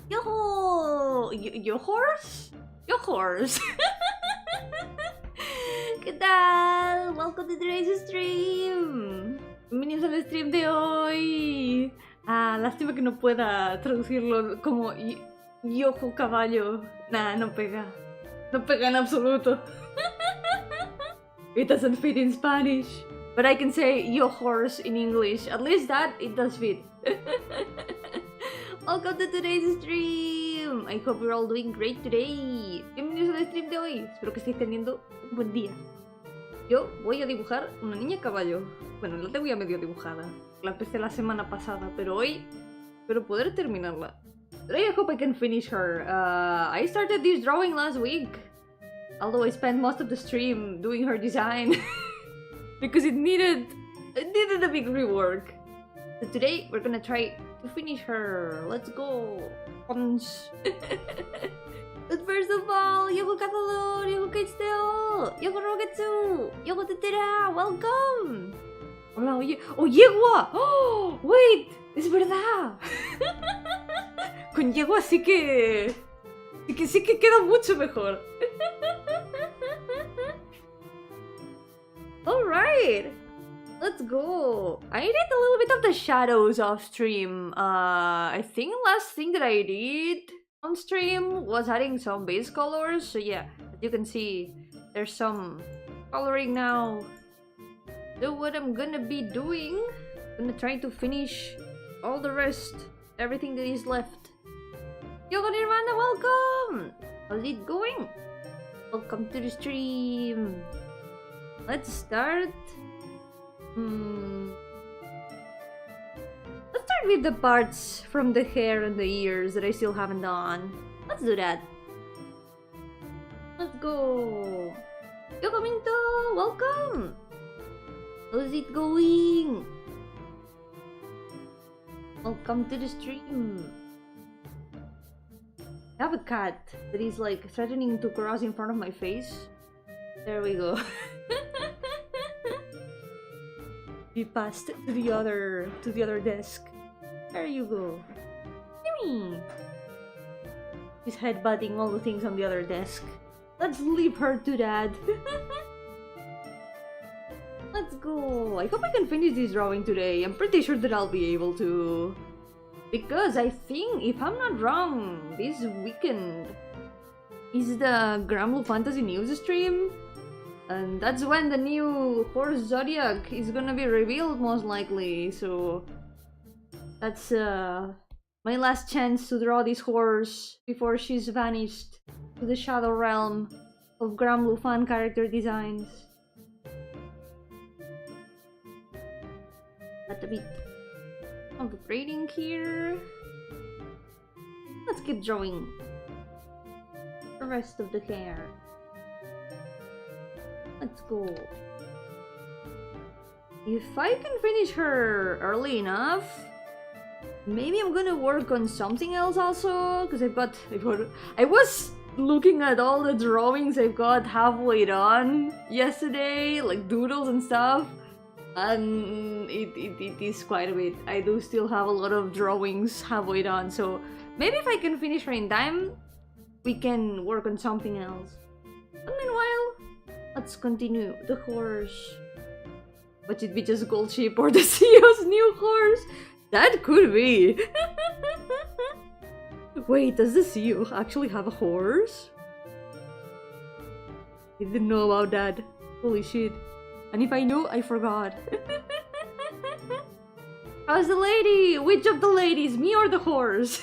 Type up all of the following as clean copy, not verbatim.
Yo-hooo! Yo horse? Yo horse! ¿Qué tal? Welcome to today's stream. Bienvenidos al stream de hoy. Lástima que no pueda traducirlo como yo-hooo caballo. Nah, no pega. No pega en absoluto. It doesn't fit in Spanish. But I can say yo horse in English. At least that it does fit. Welcome to today's stream. I hope you're all doing great today. Bienvenidos al stream de hoy. Espero que estéis teniendo un buen día. Yo voy a dibujar una niña caballo. Bueno, la tengo ya medio dibujada. La empecé la semana pasada, pero hoy espero poder terminarla. Today I hope I can finish her. I started this drawing last week. Although I spent most of the stream doing her design. Because it needed a big rework. So today we're gonna try to finish her. Let's go. But first of all, Yogo Katalor, Yogo Kaitsteo, Yogo Rogetsu, Yogo Tetera, welcome. Hola, oye, ¡oh, yegua! ¡Oh, wait! ¡Es verdad! Con yegua sí que queda mucho mejor. Alright, let's go. I did a little bit of the shadows off stream. I think the last thing that I did on stream was adding some base colors. So yeah, as you can see, there's some coloring now. So what I'm gonna be doing, I'm gonna try to finish all the rest, everything that is left. Yoga Nirvana, welcome! How's it going? Welcome to the stream. Let's start. Let's start with the parts from the hair and the ears that I still haven't done. Let's do that. Let's go. Yoko Minto, welcome. How's it going? Welcome to the stream. I have a cat that is like threatening to cross in front of my face. There we go. We passed to the other desk. There you go. Gimme. She's headbutting all the things on the other desk. Let's leave her to that. Let's go. I hope I can finish this drawing today. I'm pretty sure that I'll be able to. Because I think, if I'm not wrong, this weekend is the Gramble Fantasy News stream. And that's when the new horse zodiac is gonna be revealed, most likely. So that's my last chance to draw this horse before she's vanished to the shadow realm of Gramble fan character designs. Got a bit of grading here. Let's keep drawing the rest of the hair. Let's go. If I can finish her early enough, maybe I'm gonna work on something else also, because I was looking at all the drawings I've got halfway done yesterday, like doodles and stuff, and it is quite a bit. I do still have a lot of drawings halfway done, so maybe if I can finish her in time, we can work on something else. And meanwhile, let's continue the horse. But it'd be just Gold Sheep or the CEO's new horse? That could be. Wait, does the CEO actually have a horse? I didn't know about that. Holy shit. And if I knew, I forgot. How's the lady? Which of the ladies? Me or the horse?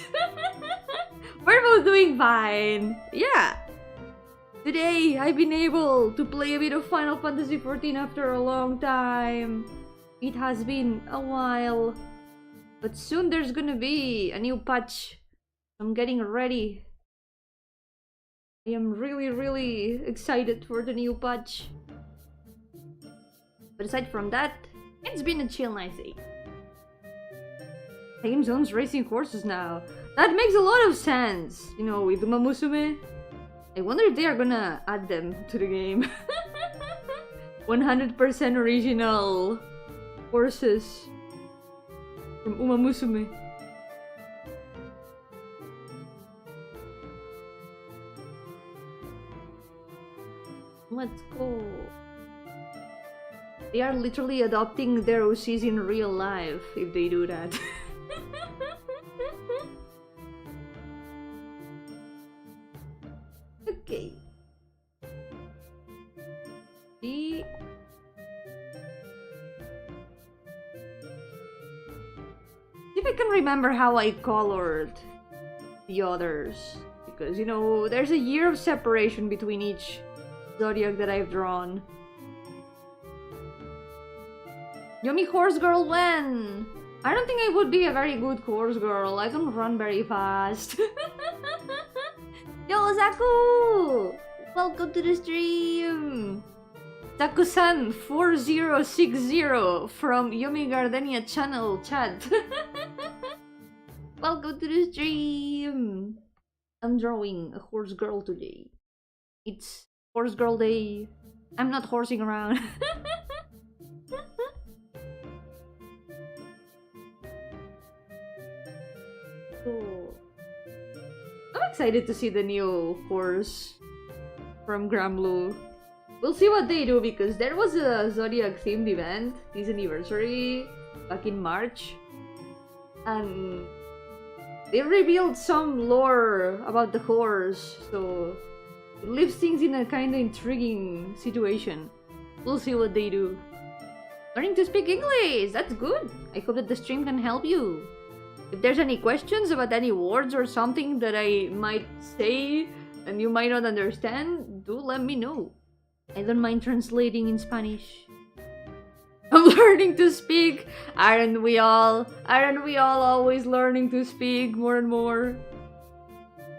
We're both doing fine. Yeah. Today, I've been able to play a bit of Final Fantasy XIV after a long time. It has been a while. But soon there's gonna be a new patch. I'm getting ready. I am really excited for the new patch. But aside from that, it's been a chill nice day. Time Zone's racing horses now. That makes a lot of sense. You know, with Uma Musume. I wonder if they are gonna add them to the game. 100% original horses from Uma Musume. Let's go. They are literally adopting their OCs in real life if they do that. Okay. See if I can remember how I colored the others. Because, you know, there's a year of separation between each zodiac that I've drawn. Yomi horse girl when? I don't think I would be a very good horse girl. I don't run very fast. Yo, Zaku! Welcome to the stream! Zaku-san 4060 from Yomi Gardenia channel chat. Welcome to the stream! I'm drawing a horse girl today. It's horse girl day. I'm not horsing around. Oh. I'm excited to see the new horse from Gramblue. We'll see what they do because there was a Zodiac themed event, this anniversary, back in March. And they revealed some lore about the horse, so it leaves things in a kind of intriguing situation. We'll see what they do. Learning to speak English! That's good! I hope that the stream can help you. If there's any questions about any words or something that I might say and you might not understand, do let me know. I don't mind translating in Spanish. I'm learning to speak! Aren't we all? Aren't we all always learning to speak more and more?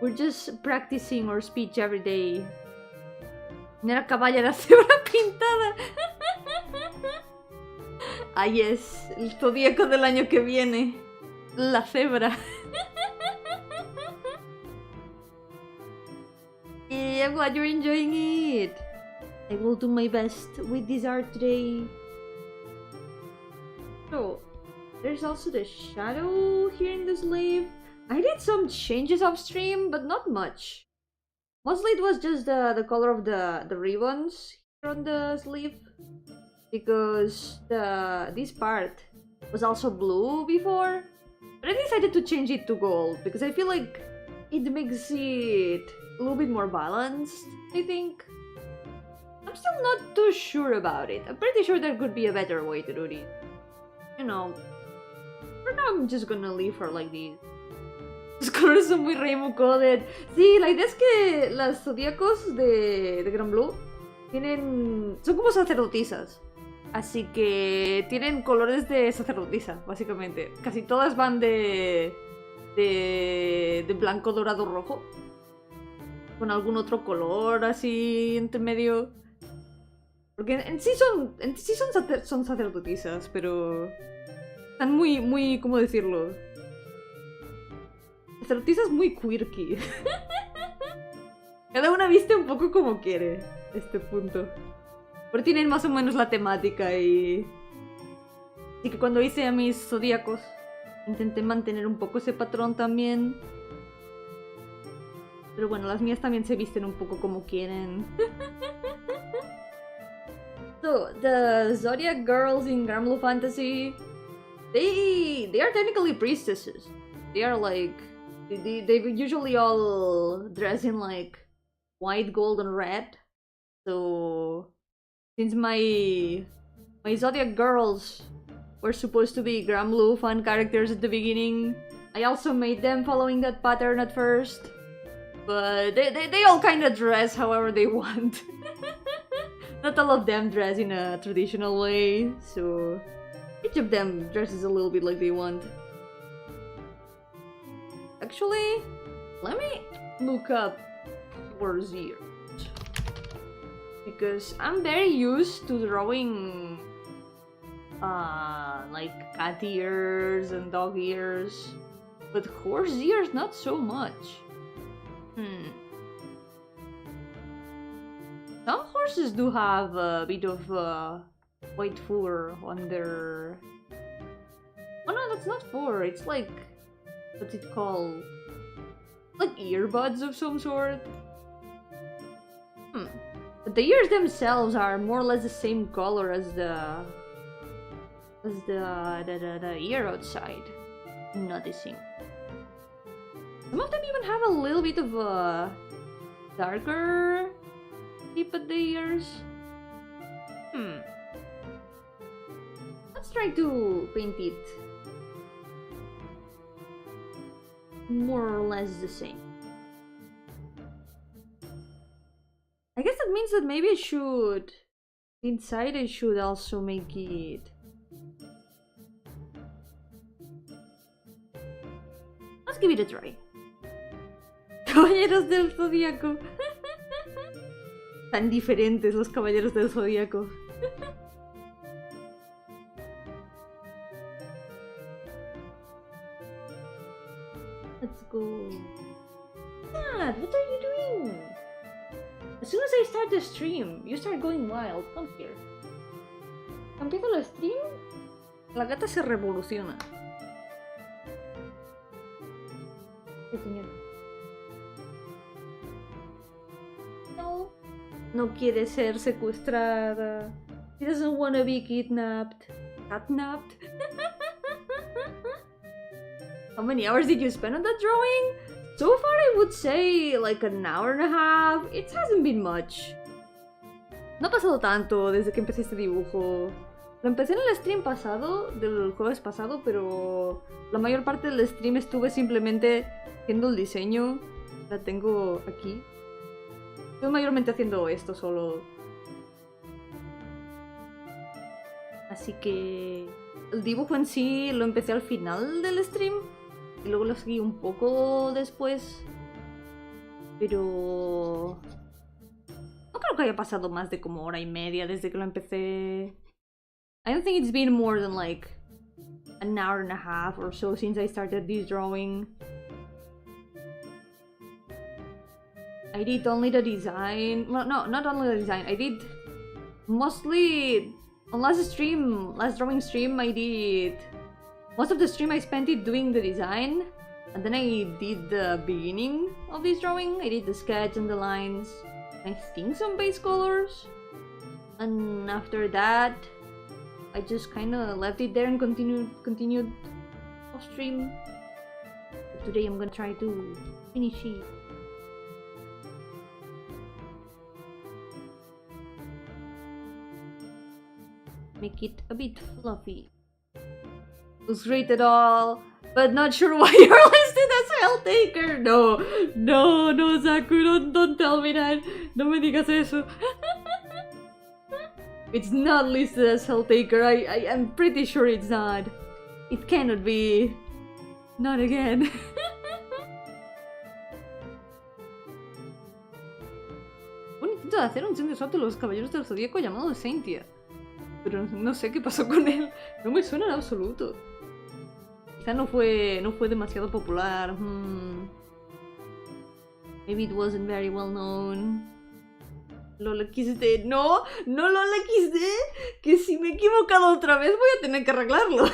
We're just practicing our speech every day. Mira caballa la cebra pintada. Ah, yes, el zodíaco del año que viene. La cebra. Yeah, I'm glad you're enjoying it. I will do my best with this art today. So, there's also the shadow here in the sleeve. I did some changes off stream, but not much. Mostly it was just the color of the ribbons here on the sleeve. Because this part was also blue before. But I decided to change it to gold because I feel like it makes it a little bit more balanced, I think. I'm still not too sure about it. I'm pretty sure there could be a better way to do this. You know, for now I'm just gonna leave her like this. Los colores son muy rainbow coded. Sí, la idea es que las zodíacos de Gran Blue son como sacerdotisas. Así que tienen colores de sacerdotisa, básicamente. Casi todas van de blanco, dorado, rojo. Con algún otro color así entre medio. Porque en sí son sacerdotisas, pero están muy, ¿cómo decirlo? Sacerdotisas muy quirky. Cada una viste un poco como quiere a este punto. Pero tienen más o menos la temática y... Así que cuando hice a mis zodíacos, intenté mantener un poco ese patrón también. Pero bueno, las mías también se visten un poco como quieren. So, the Zodiac girls in Gramblue Fantasy, they are technically priestesses. They are like... They usually all dress in like white, gold, and red. So... Since my Zodiac girls were supposed to be Gramblue fan characters at the beginning, I also made them following that pattern at first. But they all kind of dress however they want. Not all of them dress in a traditional way, so each of them dresses a little bit like they want. Actually, let me look up towards here. Because I'm very used to drawing like cat ears and dog ears, but horse ears not so much. Some horses do have a bit of white fur on their... Oh no, that's not fur, it's like... What's it called? Like earbuds of some sort? the ears themselves are more or less the same color as the ear outside. I'm noticing. Some of them even have a little bit of a darker tip at the ears. Let's try to paint it more or less the same. I guess that means that maybe I should... Inside I should also make it... Let's give it a try. Caballeros del Zodíaco. Tan diferentes los caballeros del Zodíaco. Let's go. Dad, what are you doing? As soon as I start the stream, you start going wild. Come here. Empiezo el stream, la gata se revoluciona. Sí, señor. No. No quiere ser secuestrada. She doesn't want to be kidnapped. Catnapped? How many hours did you spend on that drawing? So far I would say like an hour and a half. It hasn't been much. No ha pasado tanto desde que empecé este dibujo. Lo empecé en el stream pasado, del jueves pasado, pero la mayor parte del stream estuve simplemente haciendo el diseño. La tengo aquí. Estuve mayormente haciendo esto solo. Así que el dibujo en sí lo empecé al final del stream. Y luego lo seguí un poco después. Pero... no creo que haya pasado más de como hora y media desde que lo empecé. I don't think it's been more than like an hour and a half or so since I started this drawing. I did only the design. Well, no, not only the design. I did mostly... on last drawing stream, I did... most of the stream I spent it doing the design, and then I did the beginning of this drawing. I did the sketch and the lines, I think some base colors, and after that I just kinda left it there and continued off stream. But today I'm gonna try to finish it. Make it a bit fluffy. Was great at all, but not sure why you're listed as Helltaker. No, Zaku, don't tell me that. No me digas eso. It's not listed as Helltaker. I am pretty sure it's not. It cannot be. Not again. Un intento de hacer un sensor de los caballeros del Zodíaco llamado Cynthia. Pero no sé qué pasó con él. No me suena en absoluto. Quizá no fue demasiado popular. Maybe it wasn't very well known. Lola XD. No Lola XD. Que si me he equivocado otra vez voy a tener que arreglarlo.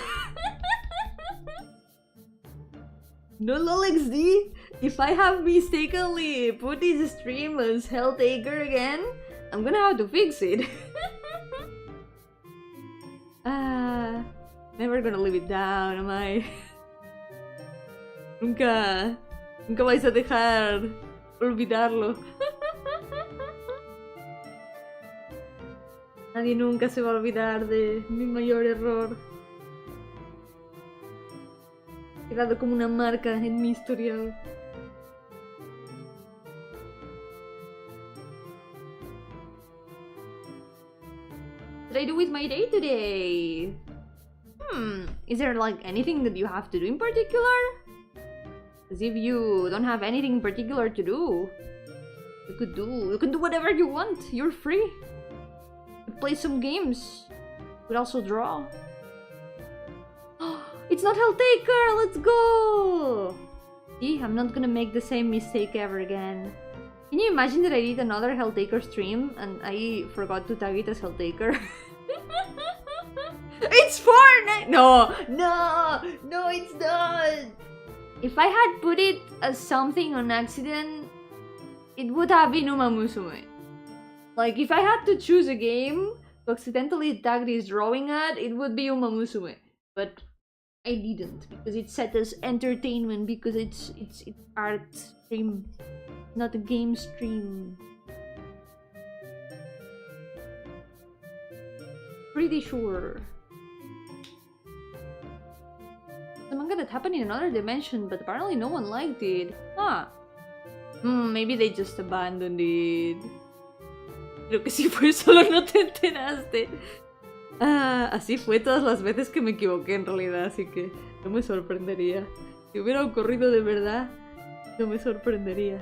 No Lola XD. If I have mistakenly put this stream as Helltaker again, I'm gonna have to fix it. Never gonna live it down, am I? Nunca vais a dejar olvidarlo. Nadie nunca se va a olvidar de mi mayor error. Quedado como una marca en mi historial. What did I do with my day today? Is there like anything that you have to do in particular? As if you don't have anything in particular to do. You can do whatever you want. You're free. You could play some games. You could also draw. It's not Helltaker! Let's go! See, I'm not gonna make the same mistake ever again. Can you imagine that I did another Helltaker stream and I forgot to tag it as Helltaker? It's Fortnite! No, it's not! If I had put it as something on accident, it would have been Uma Musume. Like, if I had to choose a game to accidentally tag this drawing at, it would be Uma Musume. But I didn't, because it's set as entertainment, because it's art stream, not a game stream. Pretty sure. The manga that happened in another dimension, but apparently no one liked it. Huh. Maybe they just abandoned it. Creo que sí fue, solo no te enteraste. Así fue todas las veces que me equivoqué en realidad, así que no me sorprendería. Si hubiera ocurrido de verdad, no me sorprendería.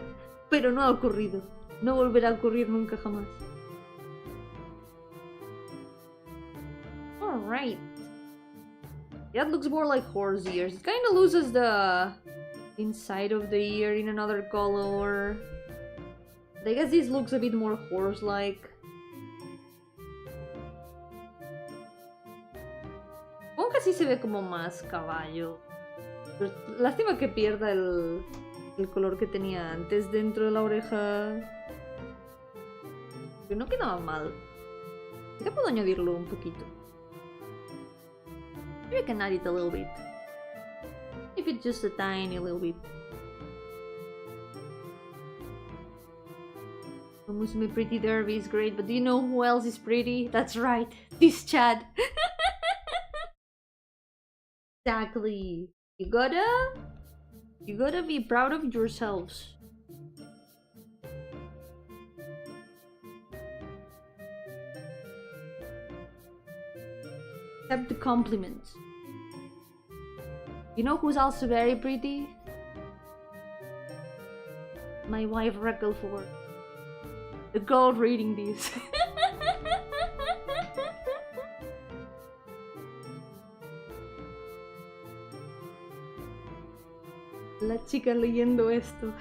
Pero no ha ocurrido. No volverá a ocurrir nunca jamás. Alright. That looks more like horse ears. It kind of loses the inside of the ear in another color. I guess this looks a bit more horse-like. Supongo que sí se ve como más caballo. Pero lástima que pierda el color que tenía antes dentro de la oreja. Pero no quedaba mal. Quizá puedo añadirlo un poquito. Maybe I can add it a little bit. If it's just a tiny little bit. Musume Pretty Derby is great, but do you know who else is pretty? That's right, this Chad. Exactly. You gotta be proud of yourselves. Accept the compliments. You know who's also very pretty? My wife Reckleford. The girl reading this. La chica leyendo esto.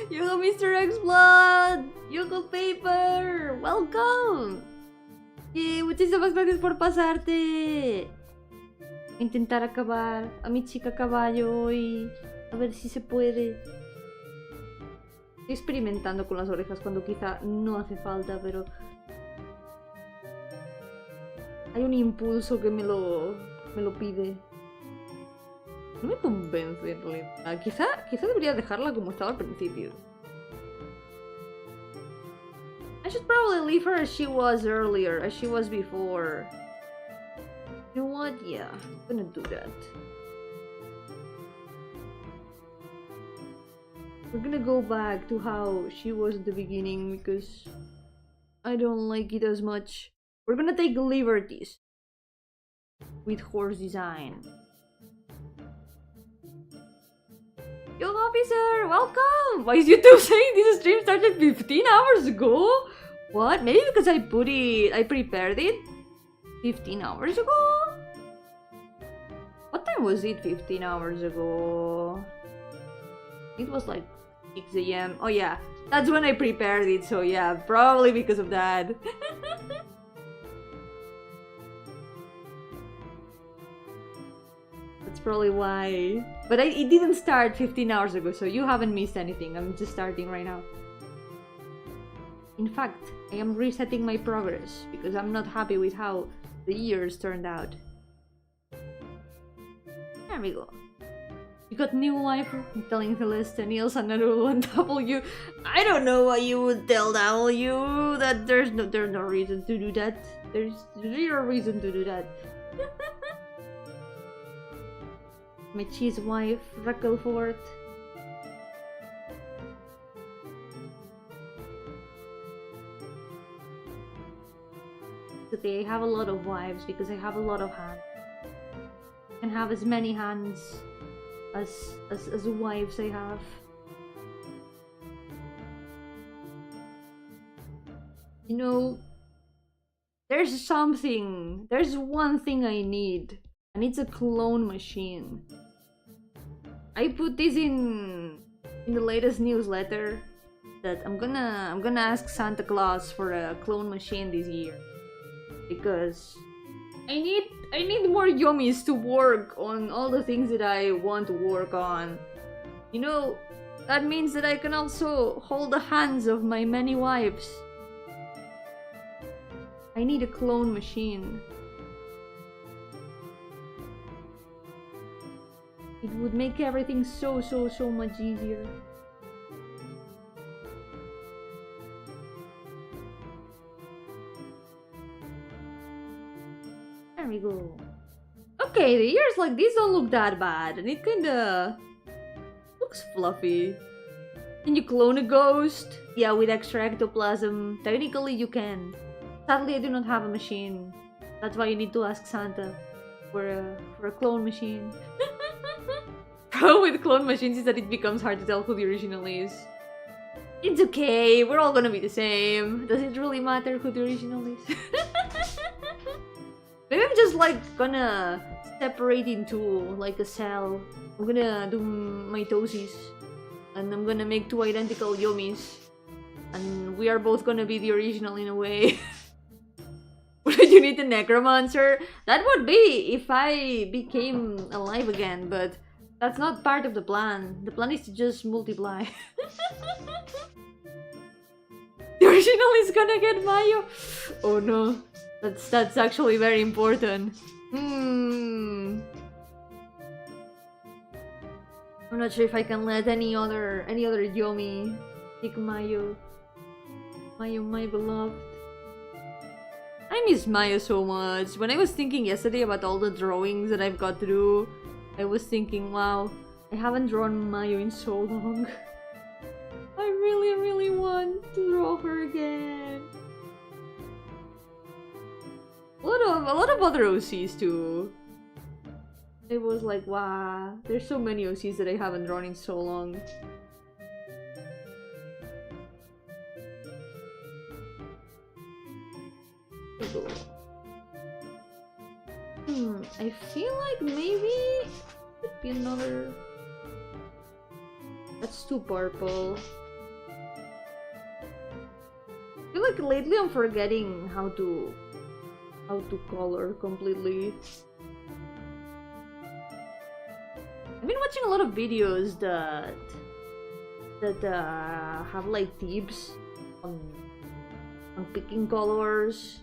Yo-hooo Mr. X-Blood! Yo-hooo Paper! Welcome! Yay, muchísimas gracias por pasarte. Intentar acabar a mi chica caballo y a ver si se puede. Estoy experimentando con las orejas cuando quizá no hace falta, pero hay un impulso que me lo pide. No me convence en realidad. Quizá debería dejarla como estaba al principio. I should probably leave her as she was earlier, as she was before. You know what? Yeah, I'm gonna do that. We're gonna go back to how she was at the beginning because I don't like it as much. We're gonna take liberties with horse design. Yo, officer, welcome! Why is YouTube saying this stream started 15 hours ago? What? Maybe because I prepared it 15 hours ago? What time was it 15 hours ago? It was like 6 AM. Oh yeah, that's when I prepared it, so yeah, probably because of that. That's probably why. But it didn't start 15 hours ago, so you haven't missed anything. I'm just starting right now. In fact, I am resetting my progress because I'm not happy with how the years turned out. There we go. You got new life. I'm telling Celeste, Niels, and Narulu and W. I don't know why you would tell W that there's no reason to do that. There's zero reason to do that. My cheese wife, Reckleford. Okay, I have a lot of wives because I have a lot of hands. I can have as many hands as wives I have. You know, there's one thing I need, and it's a clone machine. I put this in the latest newsletter that I'm gonna ask Santa Claus for a clone machine this year because I need more Yomis to work on all the things that I want to work on. You know, That means that I can also hold the hands of my many wives. I need a clone machine. It would make everything so much easier. There we go. Okay, the ears like these don't look that bad, and it kinda looks fluffy. Can you clone a ghost? Yeah, with extra ectoplasm. Technically you can. Sadly, I do not have a machine. That's why you need to ask Santa for a clone machine. Problem with clone machines is that it becomes hard to tell who the original is. It's okay, we're all gonna be the same. Does it really matter who the original is? Maybe I'm just like gonna separate in two, like a cell. I'm gonna do mitosis, and I'm gonna make two identical Yomis, and we are both gonna be the original in a way. Would you need a necromancer? That would be if I became alive again, but that's not part of the plan. The plan is to just multiply. The original is gonna get Mayo. Oh no. That's actually very important. I'm not sure if I can let any other Yomi pick Mayo. Mayo, my beloved. I miss Mayo so much. When I was thinking yesterday about all the drawings that I've got to do, I was thinking, wow, I haven't drawn Mayo in so long. I really want to draw her again. A lot of other OCs too. It was like, wow, there's so many OCs that I haven't drawn in so long. I feel like maybe it could be another. That's too purple. I feel like lately I'm forgetting how to color completely. I've been watching a lot of videos that have like tips on picking colors,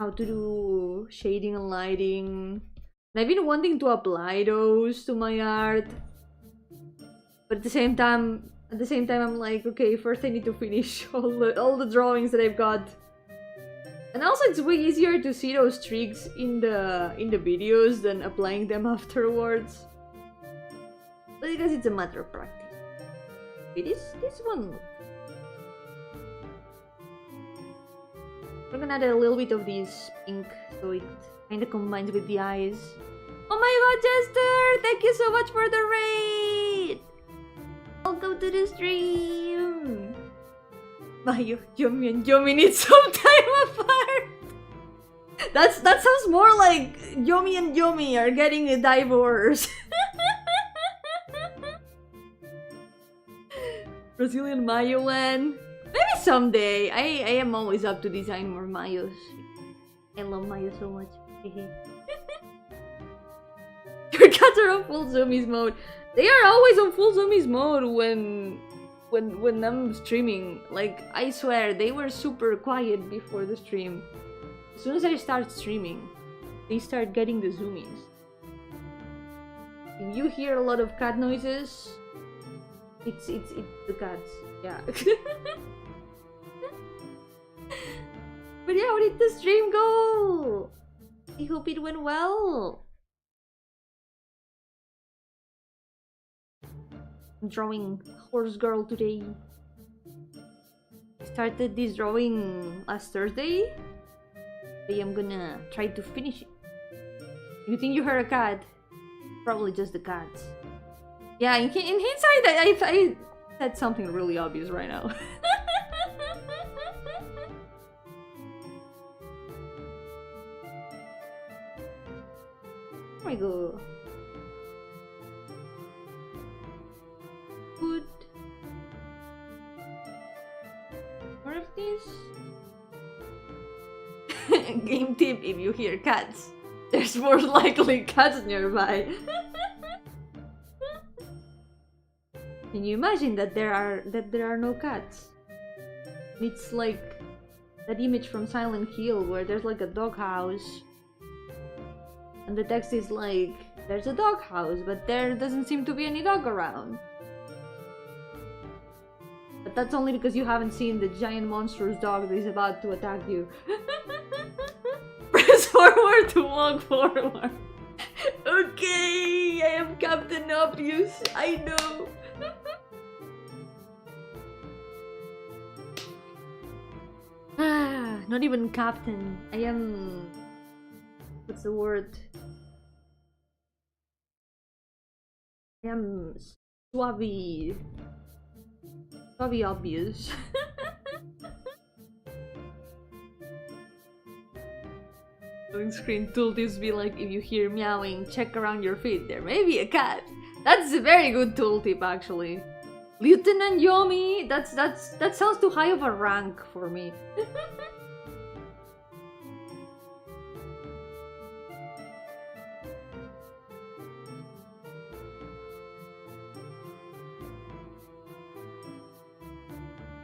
how to do shading and lighting. And I've been wanting to apply those to my art, but at the same time I'm like, okay, first I need to finish all the drawings that I've got. And also it's way easier to see those tricks in the videos than applying them afterwards. But I guess it's a matter of practice. Okay, this one. We're gonna add a little bit of this pink so it kinda combines with the eyes. Oh my god, Jester! Thank you so much for the raid! Welcome to the stream! Mayo, Yomi, and Yomi need some time apart! That sounds more like Yomi and Yomi are getting a divorce. Brazilian Mayo one. Maybe someday. I am always up to design more Mayos. I love Mayo so much. Your cats are on full zoomies mode. They are always on full zoomies mode when I'm streaming. Like, I swear, they were super quiet before the stream. As soon as I start streaming, they start getting the zoomies. If you hear a lot of cat noises, it's the cats. Yeah. But yeah, how did the stream go? I hope it went well. I'm drawing Horse Girl today. I started this drawing last Thursday. Today I'm gonna try to finish it. You think you heard a cat? Probably just the cats. Yeah, in hindsight, I said something really obvious right now. There we go. Good. More of this. Game tip: if you hear cats, there's more likely cats nearby. Can you imagine that there are no cats? It's like that image from Silent Hill where there's like a doghouse. And the text is like, there's a doghouse, but there doesn't seem to be any dog around. But that's only because you haven't seen the giant monstrous dog that is about to attack you. Press forward to walk forward. Okay, I am Captain Obvious. I know. Not even Captain. I am... What's the word? I am suave obvious. Loading screen tooltips be like, if you hear meowing, check around your feet. There may be a cat. That's a very good tooltip, actually. Lieutenant Yomi. That sounds too high of a rank for me.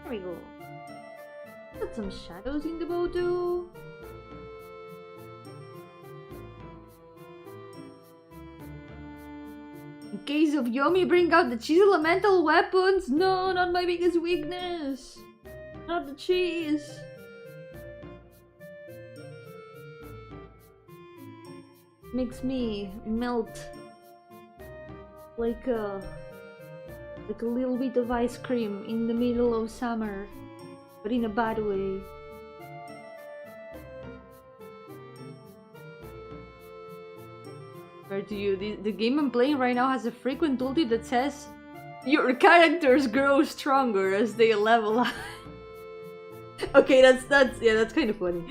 There we go. Got some shadows in the bow too. In case of Yomi, bring out the cheese elemental weapons. No, not my biggest weakness. Not the cheese. Makes me melt like a little bit of ice cream in the middle of summer, but in a bad way. Where to you? The game I'm playing right now has a frequent tooltip that says your characters grow stronger as they level up. Okay, that's kind of funny.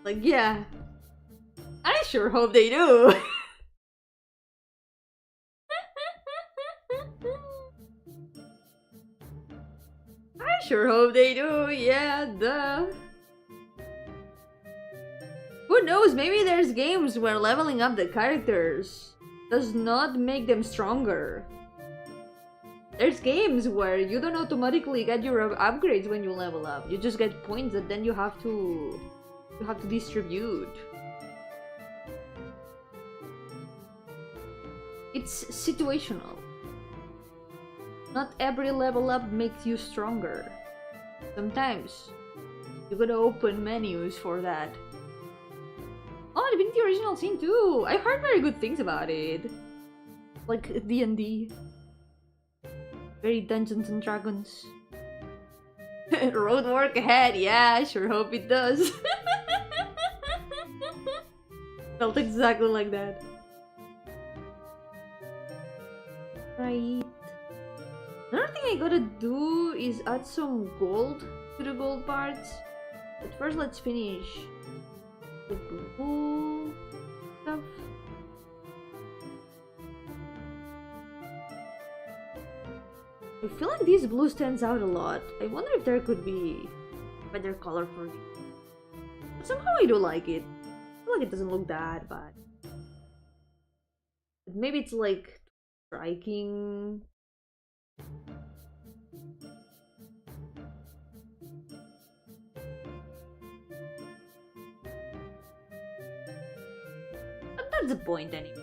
Like, yeah, I sure hope they do. I sure hope they do, yeah, duh. Who knows, maybe there's games where leveling up the characters does not make them stronger. There's games where you don't automatically get your upgrades when you level up. You just get points that then you have to distribute. It's situational. Not every level up makes you stronger. Sometimes you gotta open menus for that. Oh, Divinity Original Sin 2! I've heard very good things about it. Like D&D. Very Dungeons and Dragons. Road work ahead, yeah, I sure hope it does. Felt exactly like that. Right. Another thing I gotta do is add some gold to the gold parts. But first let's finish the blue stuff. I feel like this blue stands out a lot. I wonder if there could be a better color for it. But somehow I do like it. I feel like it doesn't look that bad. But maybe it's like striking. But that's the point anyway.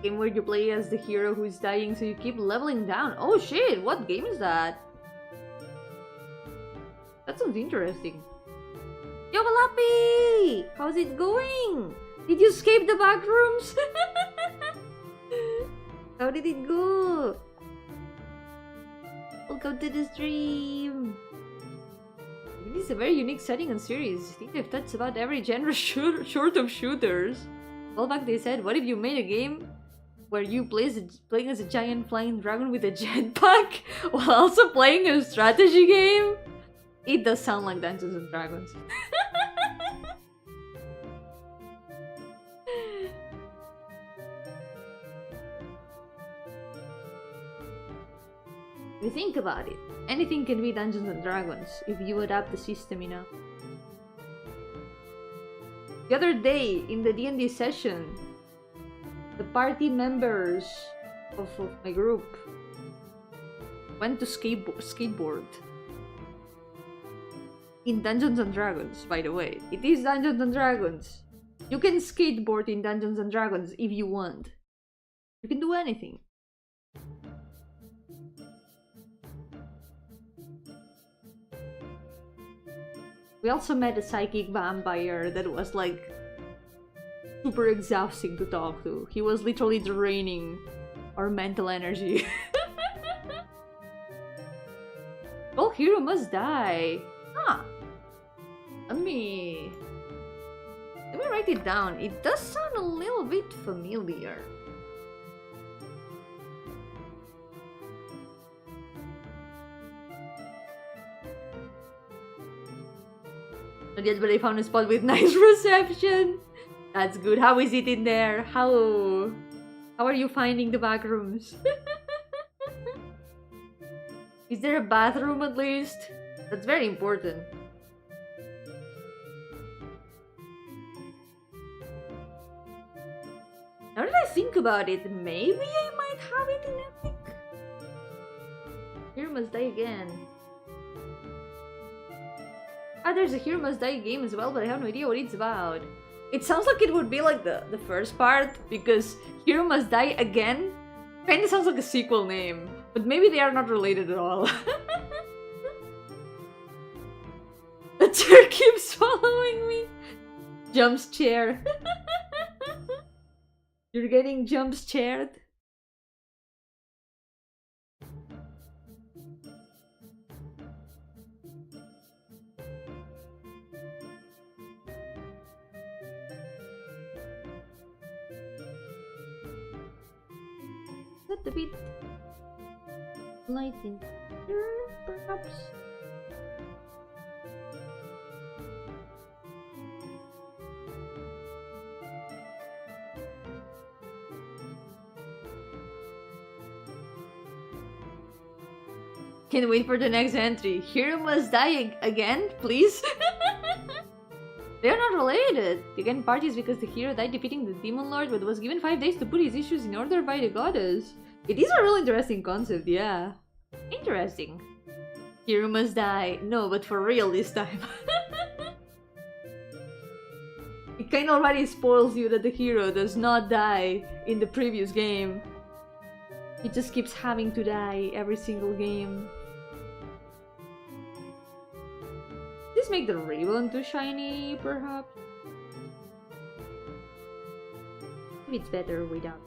Game where you play as the hero who is dying, so you keep leveling down. Oh shit, what game is that? That sounds interesting. Yo, Lappy! How's it going? Did you escape the back rooms? How did it go? Welcome to the stream. This is a very unique setting and series. I think they've touched about every genre short of shooters. Well, back they said, what if you made a game where you playing as a giant flying dragon with a jetpack while also playing a strategy game? It does sound like Dungeons and Dragons. If you think about it, anything can be Dungeons and Dragons if you adapt the system enough. The other day in the D&D session, the party members of my group went to skateboard. In Dungeons and Dragons, by the way. It is Dungeons and Dragons. You can skateboard in Dungeons and Dragons if you want. You can do anything. We also met a psychic vampire that was like super exhausting to talk to. He was literally draining our mental energy. All hero must die. Huh. Let me write it down. It does sound a little bit familiar. Not yet, but I found a spot with nice reception. That's good. How is it in there? How are you finding the back rooms? Is there a bathroom at least? That's very important. Now that I think about it, maybe I might have it in Epic. Hero Must Die again. Ah, there's a Hero Must Die game as well, but I have no idea what it's about. It sounds like it would be like the first part, because Hero Must Die Again kinda sounds like a sequel name. But maybe they are not related at all. The chair keeps following me. Jumps chair. You're getting jumps chaired. That a bit light in here, perhaps. Can't wait for the next entry. Hero Must Die again, please. They are not related. The again parties because the hero died defeating the demon lord, but was given 5 days to put his issues in order by the goddess. It is a really interesting concept, yeah. Interesting. Hero must die. No, but for real this time. It kinda already spoils you that the hero does not die in the previous game. He just keeps having to die every single game. Just make the ribbon too shiny, perhaps? Maybe it's better without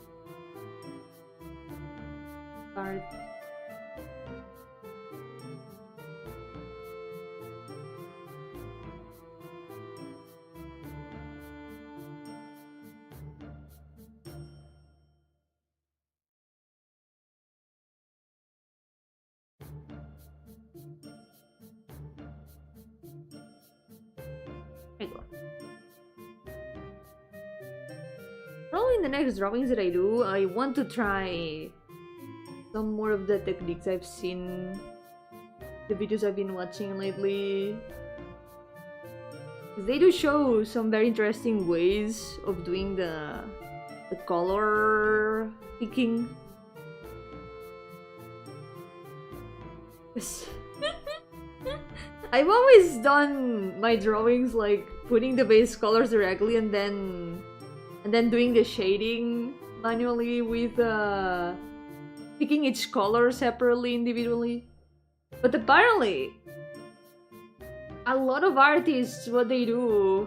card. Probably in the next drawings that I do, I want to try some more of the techniques I've seen, the videos I've been watching lately. They do show some very interesting ways of doing the color picking. I've always done my drawings like putting the base colors directly and then doing the shading manually with picking each color separately, individually. But apparently, a lot of artists, what they do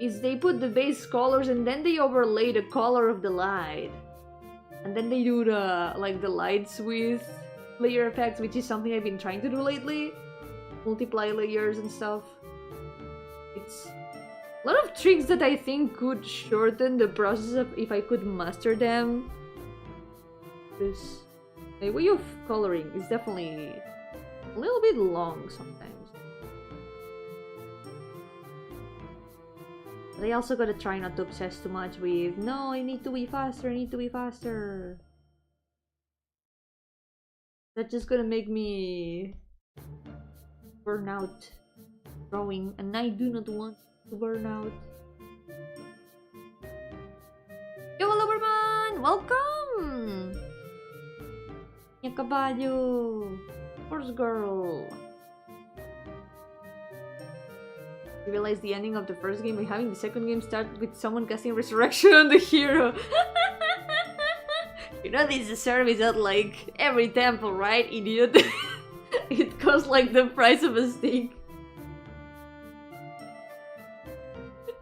is they put the base colors and then they overlay the color of the light. And then they do the lights with layer effects, which is something I've been trying to do lately. Multiply layers and stuff. It's a lot of tricks that I think could shorten the process of if I could master them. Because my way of coloring is definitely a little bit long sometimes. But I also gotta try not to obsess too much with, no, I need to be faster, I need to be faster. That's just gonna make me burn out drawing, and I do not want to burn out. Yo, hello, Berman! welcome! Ya caballo! Horse girl! You realize the ending of the first game by having the second game start with someone casting resurrection on the hero. You know this is a service at like every temple, right, idiot? It costs like the price of a steak.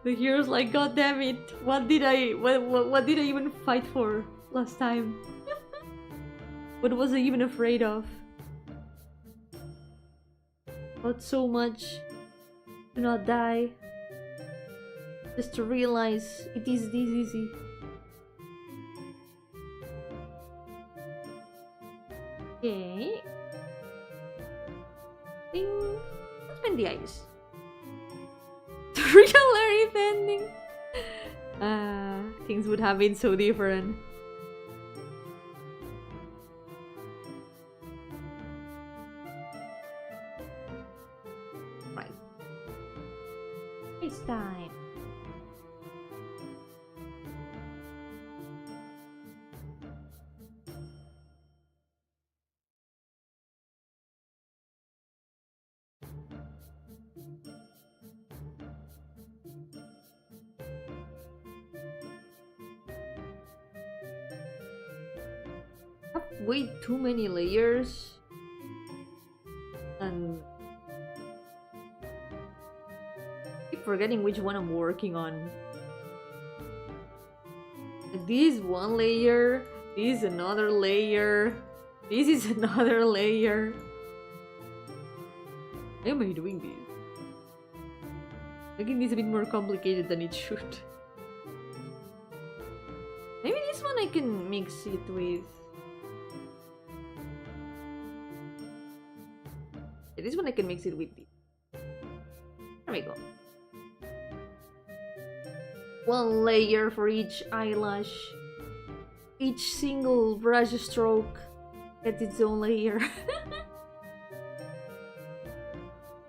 The hero's like, God damn it! What did I even fight for last time? What was I even afraid of? Not so much. Do not die. Just to realize it is this easy. Okay. Ding. Let's bend the ice. The real Larry ending. Things would have been so different. Right. It's time. Way too many layers and I keep forgetting which one I'm working on. This one layer, this is another layer, this is another layer. Why am I doing this? Making this a bit more complicated than it should. Maybe this one I can mix it with. This one I can mix it with this. There we go. One layer for each eyelash. Each single brush stroke gets its own layer.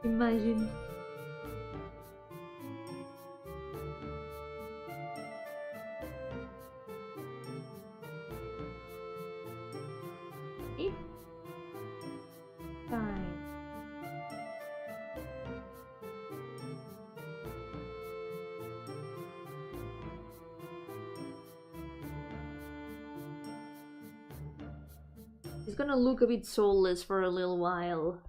Imagine. Fine. It's gonna look a bit soulless for a little while,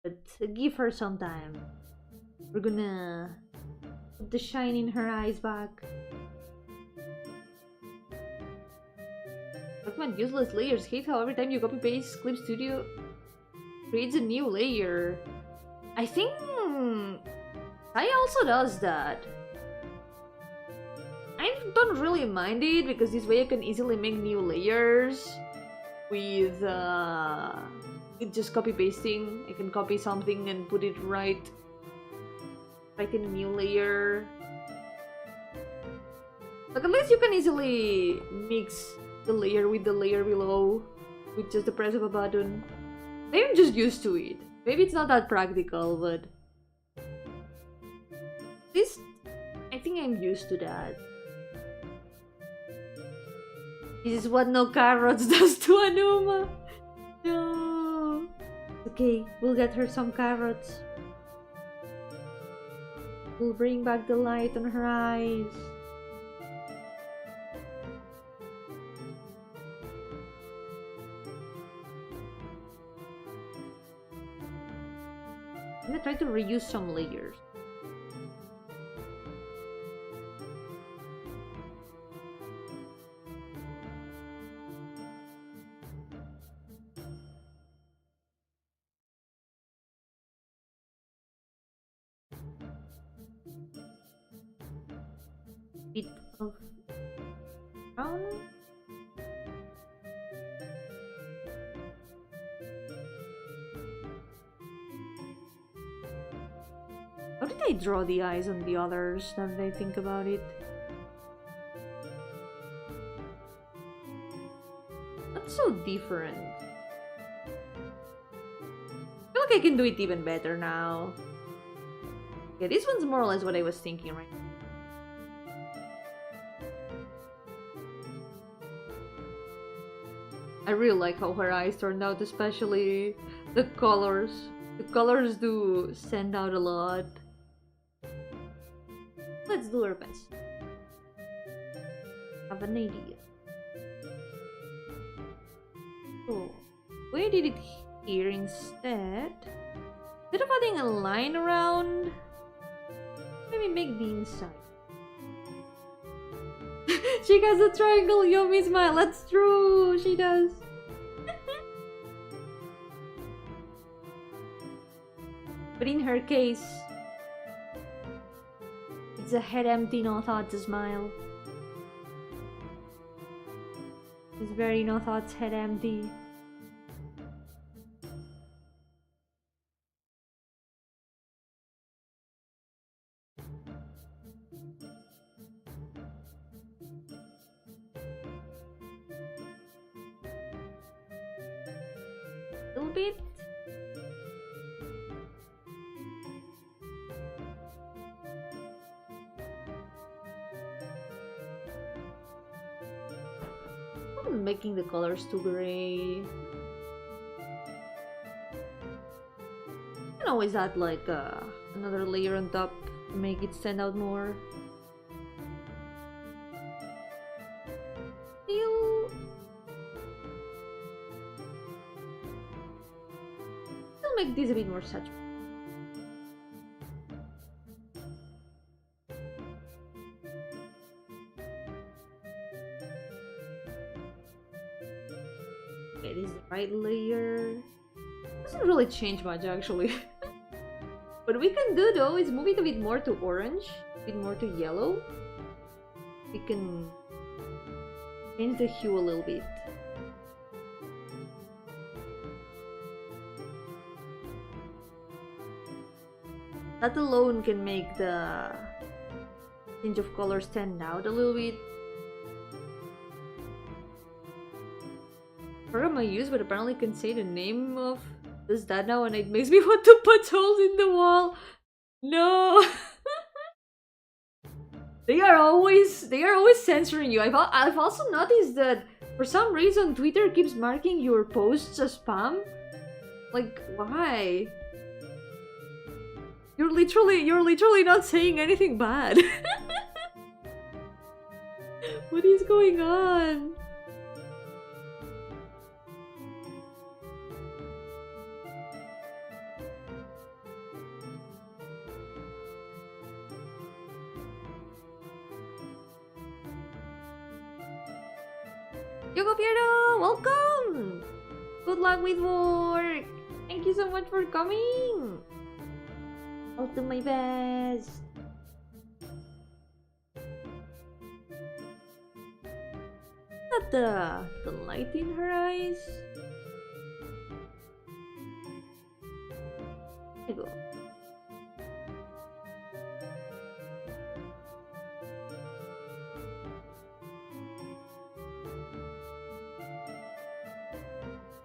but give her some time. We're gonna put the shine in her eyes back. Recommend useless layers. Hate how every time you copy paste Clip Studio creates a new layer. I think I also does that. I don't really mind it because this way I can easily make new layers. With just copy pasting. I can copy something and put it right in a new layer. Like at least you can easily mix the layer with the layer below with just the press of a button. Maybe I'm just used to it. Maybe it's not that practical, but this, I think I'm used to that. This is what no carrots does to Anuma. No. Okay, we'll get her some carrots. We'll bring back the light on her eyes. I'm gonna try to reuse some layers. Bit of brown. How did I draw the eyes on the others now that I think about it? That's so different. I feel like I can do it even better now. Yeah, this one's more or less what I was thinking right now. I really like how her eyes turned out, especially the colors. The colors do stand out a lot. Let's do our best. Have an idea. So, where did it here instead? Instead of adding a line around, maybe make the inside. She has a triangle Yomi smile. That's true. She does. But in her case, it's a head empty, no thoughts smile. It's very no thoughts, head empty. A little bit. I'm making the colors too gray. You can always add like another layer on top to make it stand out more. Still make this a bit more saturated. Okay, this is the right layer. Doesn't really change much actually. What we can do though is move it a bit more to orange, a bit more to yellow. We can change the hue a little bit. That alone can make the change of color stand out a little bit. Program I use, but apparently can say the name of this that now, and it makes me want to punch holes in the wall. No. They are always censoring you. I've also noticed that for some reason Twitter keeps marking your posts as spam. Like, why? You're literally not saying anything bad. What is going on? Yo-hooo, welcome! Good luck with work! Thank you so much for coming! I'll do my best! Not the light in her eyes. There you go.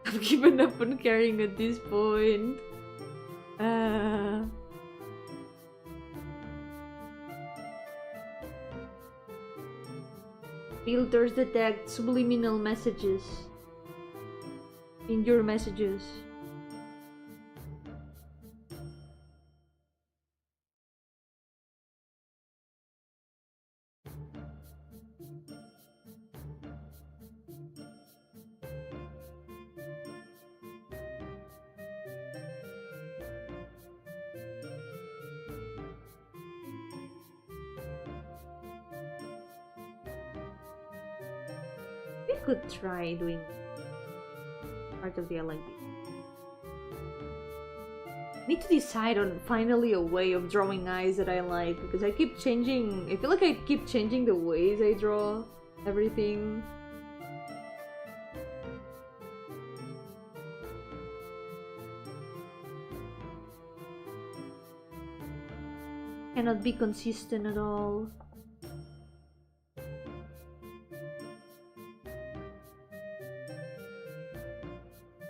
I've given up on carrying at this point. Filters detect subliminal messages in your messages. Could try doing part of the like this. Need to decide on finally a way of drawing eyes that I like, because I keep changing. I feel like I keep changing the ways I draw everything. Cannot be consistent at all.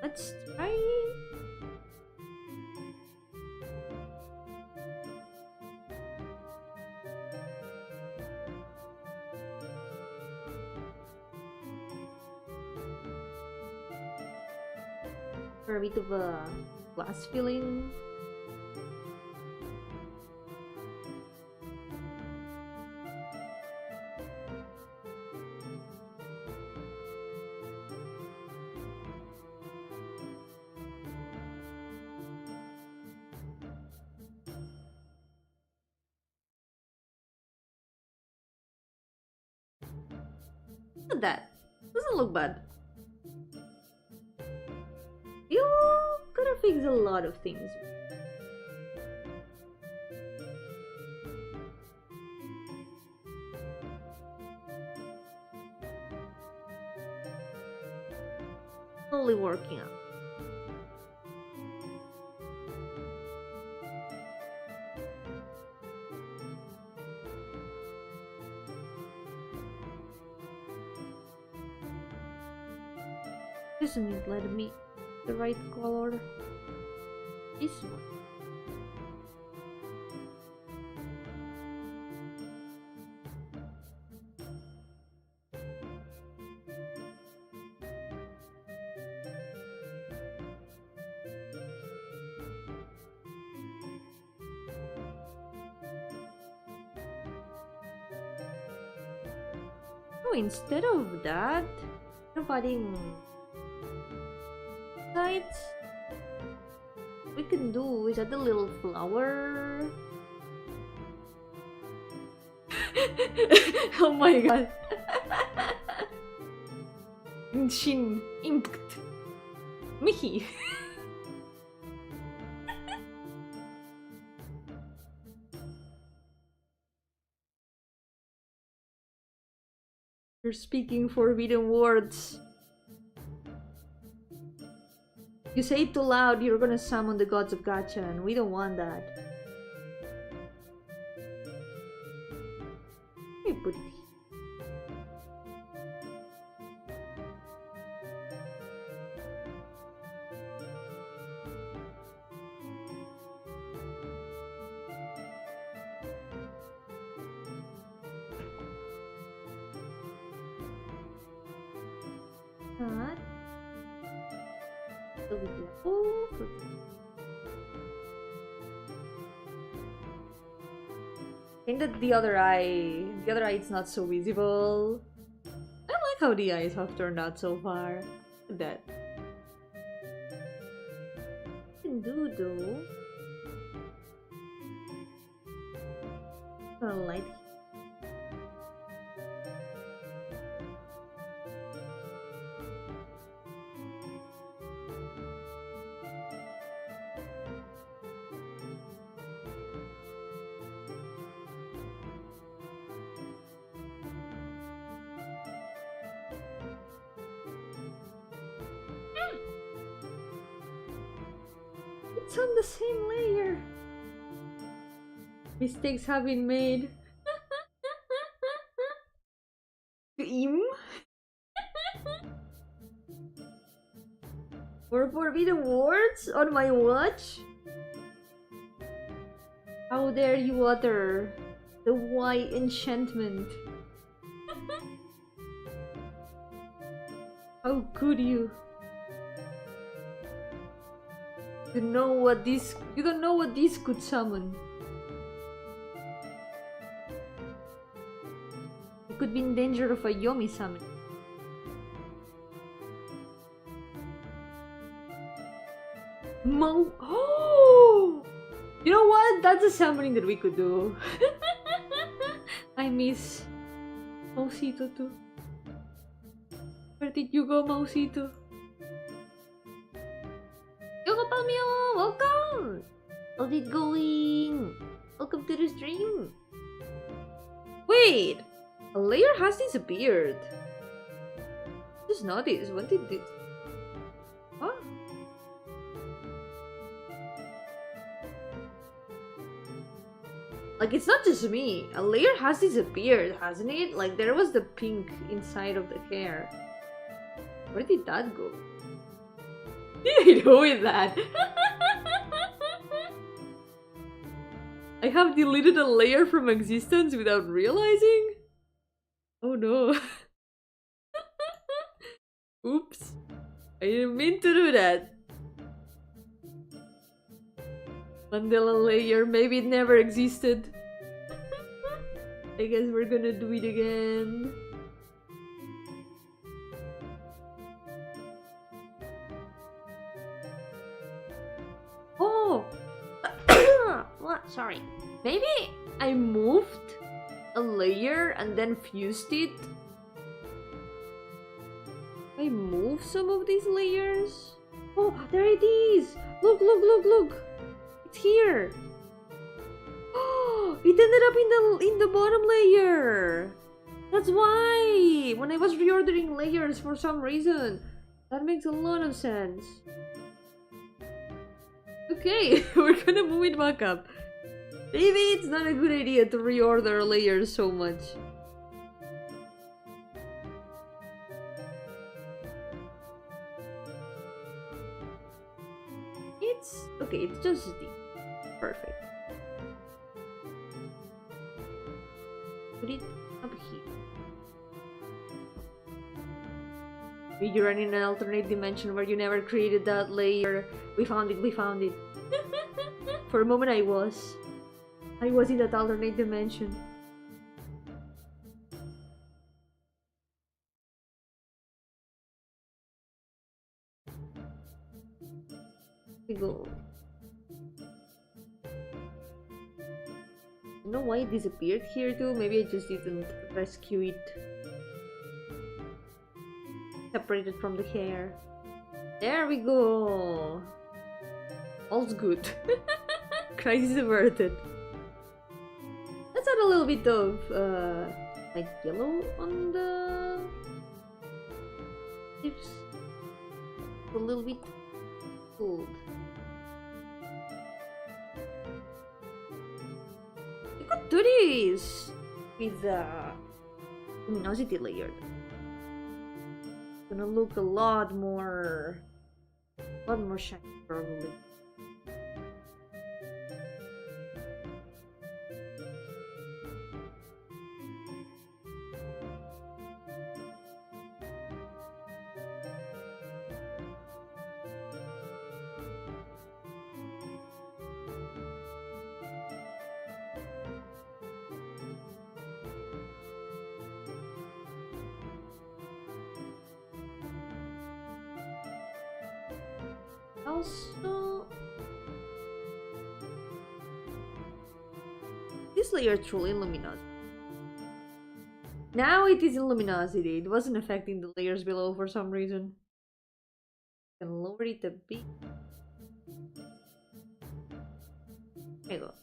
Let's try. For a bit of a glass feeling. Look at that. Doesn't look bad. You gotta fix a lot of things. Slowly working out. Isn't let me the right color. This one. Oh, instead of that, I'm adding sides. We can do is add a little flower. Oh my god. Shin impact. Mihi. You're speaking forbidden words. You say it too loud, you're gonna summon the gods of gacha, and we don't want that. Let me put it here. That. Oh, I think that the other eye is not so visible. I like how the eyes have turned out so far. Look at that. Can do though. Gonna light. It's on the same layer. Mistakes have been made. For forbidden words on my watch? How dare you utter the Y enchantment? How could you? You don't know what this could summon. You could be in danger of a Yomi summon. Oh! You know what? That's a summoning that we could do. I miss Mausito too. Where did you go, Mausito? Yokopamio! Welcome! How's it going? Welcome to the stream. Wait! A layer has disappeared. Just noticed. When did this? What? Like, it's not just me. A layer has disappeared, hasn't it? Like, there was the pink inside of the hair. Where did that go? What did I do with that? I have deleted a layer from existence without realizing? Oh no. Oops. I didn't mean to do that. Mandela layer. Maybe it never existed. I guess we're gonna do it again. Oh! What? Sorry. Maybe I moved a layer and then fused it. I moved some of these layers. Oh, there it is! Look, look, look, look! It's here! Oh, it ended up in the bottom layer! That's why! When I was reordering layers for some reason. That makes a lot of sense. Okay, we're gonna move it back up. Maybe it's not a good idea to reorder layers so much. It's okay, it's just D. Perfect. Put it up here. Maybe you're in an alternate dimension where you never created that layer. We found it, we found it. For a moment I was in that alternate dimension. We go. I don't know why it disappeared here too. Maybe I just didn't rescue it. Separated from the hair. There we go. All's good. Crisis averted. Let's add a little bit of like yellow on the tips. A little bit gold. You could do this with the luminosity layer. It's gonna look a lot more shiny probably. Also, this layer truly in luminosity. Now it is in luminosity. It wasn't affecting the layers below for some reason. I can lower it a bit. There you go.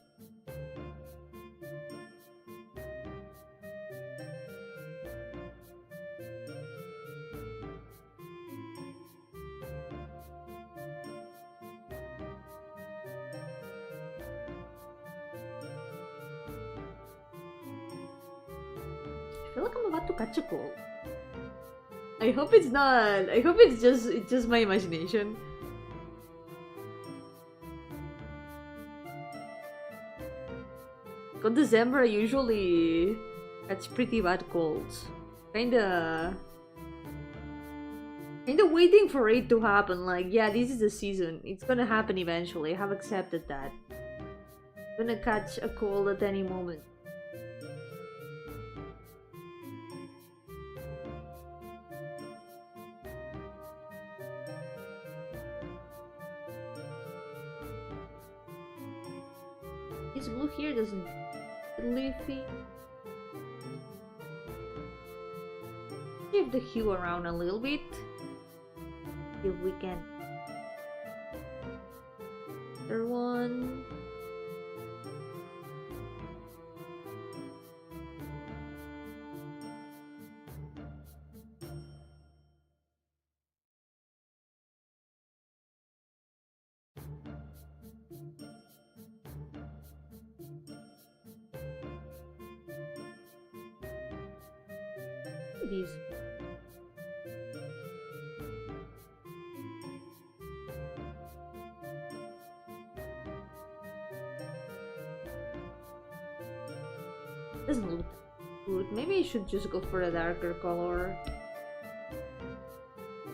I feel like I'm about to catch a cold. I hope it's not. I hope it's just my imagination. On December I usually catch pretty bad colds. Kinda waiting for it to happen. Like, yeah, this is the season. It's gonna happen eventually. I have accepted that. I'm gonna catch a cold at any moment. This blue here doesn't leafy. Shift the hue around a little bit. See if we can. Other one. These. Doesn't look good. Maybe I should just go for a darker color.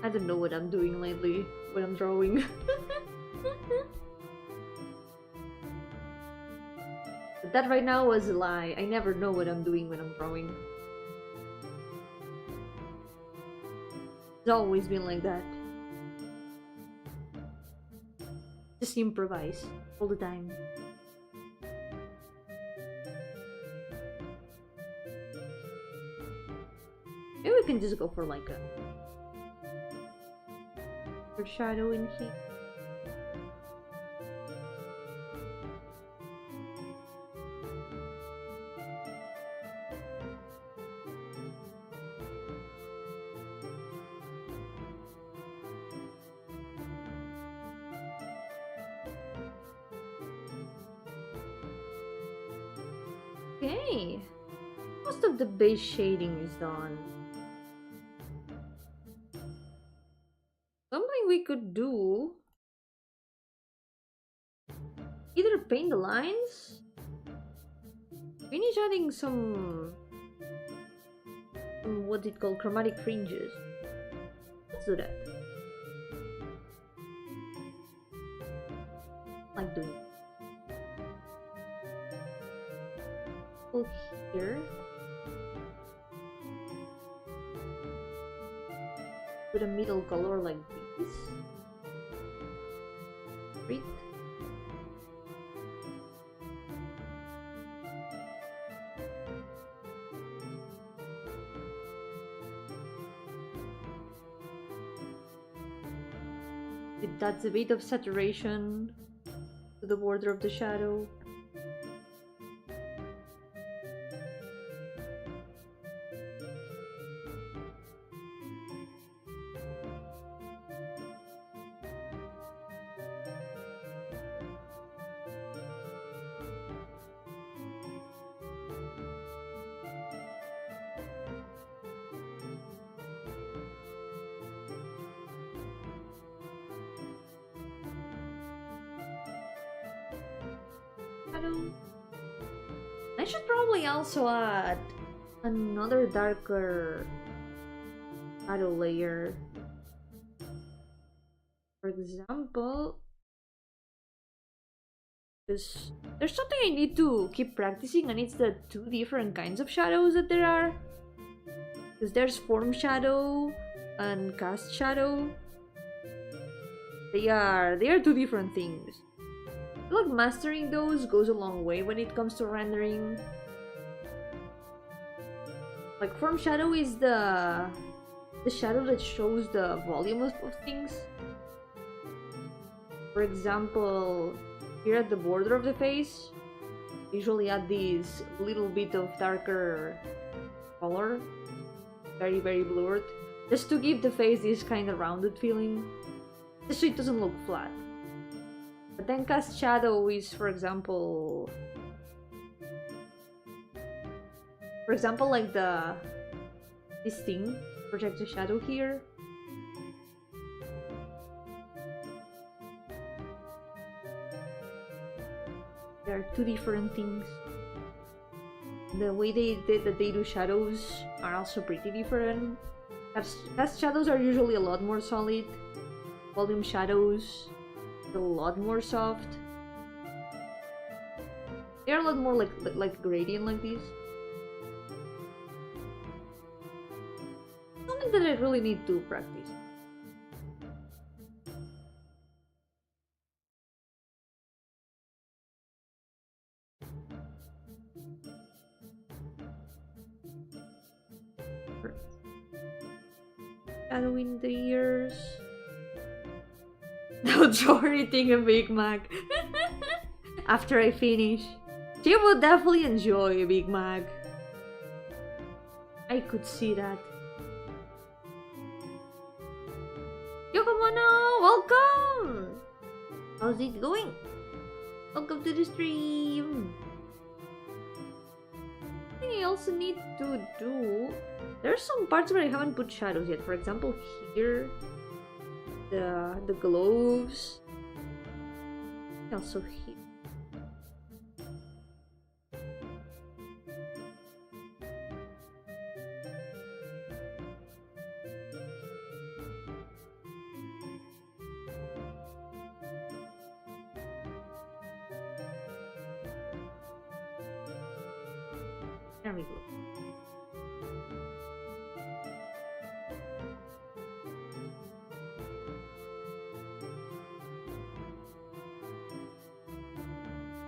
I don't know what I'm doing lately when I'm drawing. That right now was a lie. I never know what I'm doing when I'm drawing. It's always been like that. Just improvise all the time. Maybe we can just go for like a shadow in here. Okay, most of the base shading is done. Something we could do, either paint the lines, finish adding some what's it called, chromatic fringes. Let's do that. Like doing here with a middle color like this. Right. It adds a bit of saturation to the border of the shadow. I should probably also add another darker shadow layer. For example, because there's something I need to keep practicing, and it's the two different kinds of shadows that there are. Because there's form shadow and cast shadow. They are two different things. I feel like mastering those goes a long way when it comes to rendering. Like form shadow is the shadow that shows the volume of things. For example, here at the border of the face, usually add this little bit of darker color, very blurred, just to give the face this kind of rounded feeling, just so it doesn't look flat. But then cast shadow is, for example, like this thing projects a shadow here. There are two different things. The way they do shadows are also pretty different. Cast shadows are usually a lot more solid. Volume shadows a lot more soft. They're a lot more like gradient like this. Something that I really need to practice. Shadowing the ears. Now Jory eating a Big Mac. After I finish. She would definitely enjoy a Big Mac. I could see that. Yokomono, welcome! How's it going? Welcome to the stream. I think I also need to do... There's some parts where I haven't put shadows yet. For example, here, the gloves. Also here. There we go.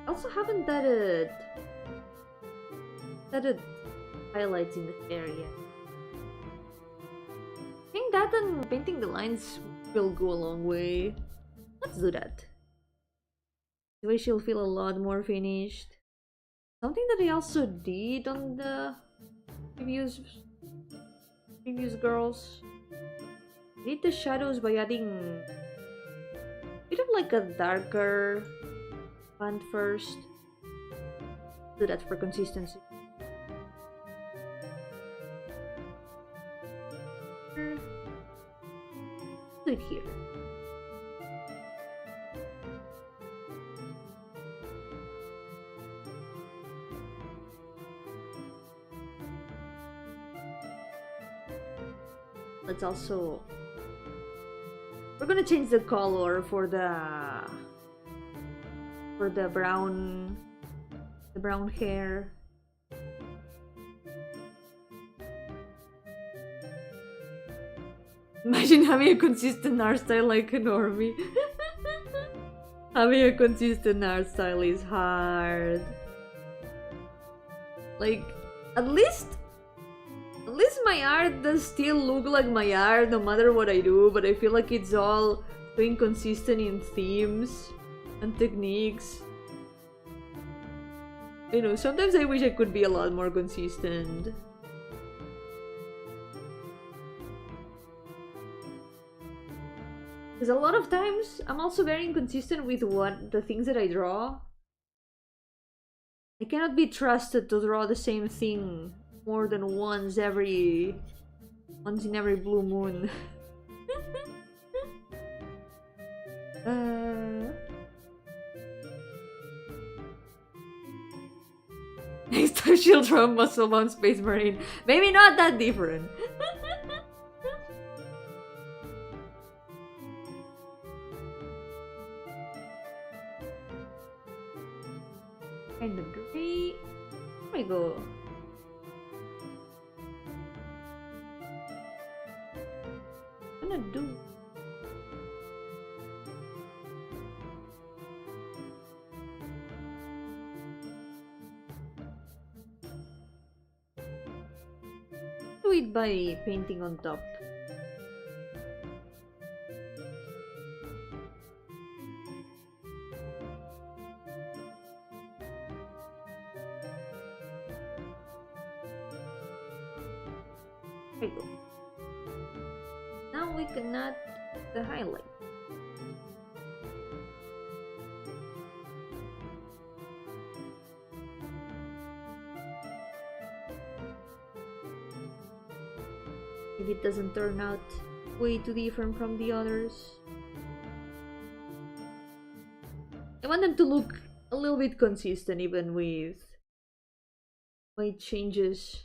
I also haven't added highlights in the hair yet. I think that and painting the lines will go a long way. Let's do that. The way she'll feel a lot more finished. Something that I also did on the previous girls. I did the shadows by adding a bit of like a darker band first. Do that for consistency. Do it here. Let's also... We're gonna change the color for the brown hair. Imagine having a consistent art style like a normie. Having a consistent art style is hard. Like, at least my art does still look like my art no matter what I do, but I feel like it's all so inconsistent in themes and techniques. You know, sometimes I wish I could be a lot more consistent. Because a lot of times I'm also very inconsistent with the things that I draw. I cannot be trusted to draw the same thing more than once in every blue moon. Next time she'll draw a muscle-bound space marine. Maybe not that different. Kind of gray. There we go. What am I gonna do? Do it by painting on top. There we go. Now we can add the highlight. If it doesn't turn out way too different from the others. I want them to look a little bit consistent even with white changes.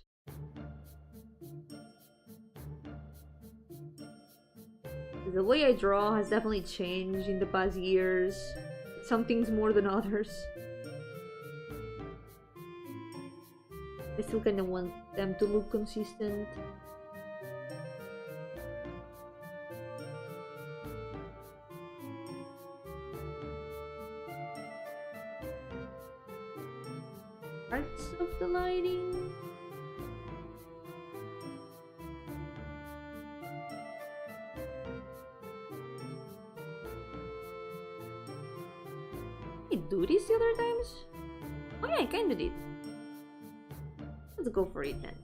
The way I draw has definitely changed in the past years. Some things more than others. I still kind of want them to look consistent. Parts of the lighting. Do this the other times? Oh yeah, I kinda did. Let's go for it then.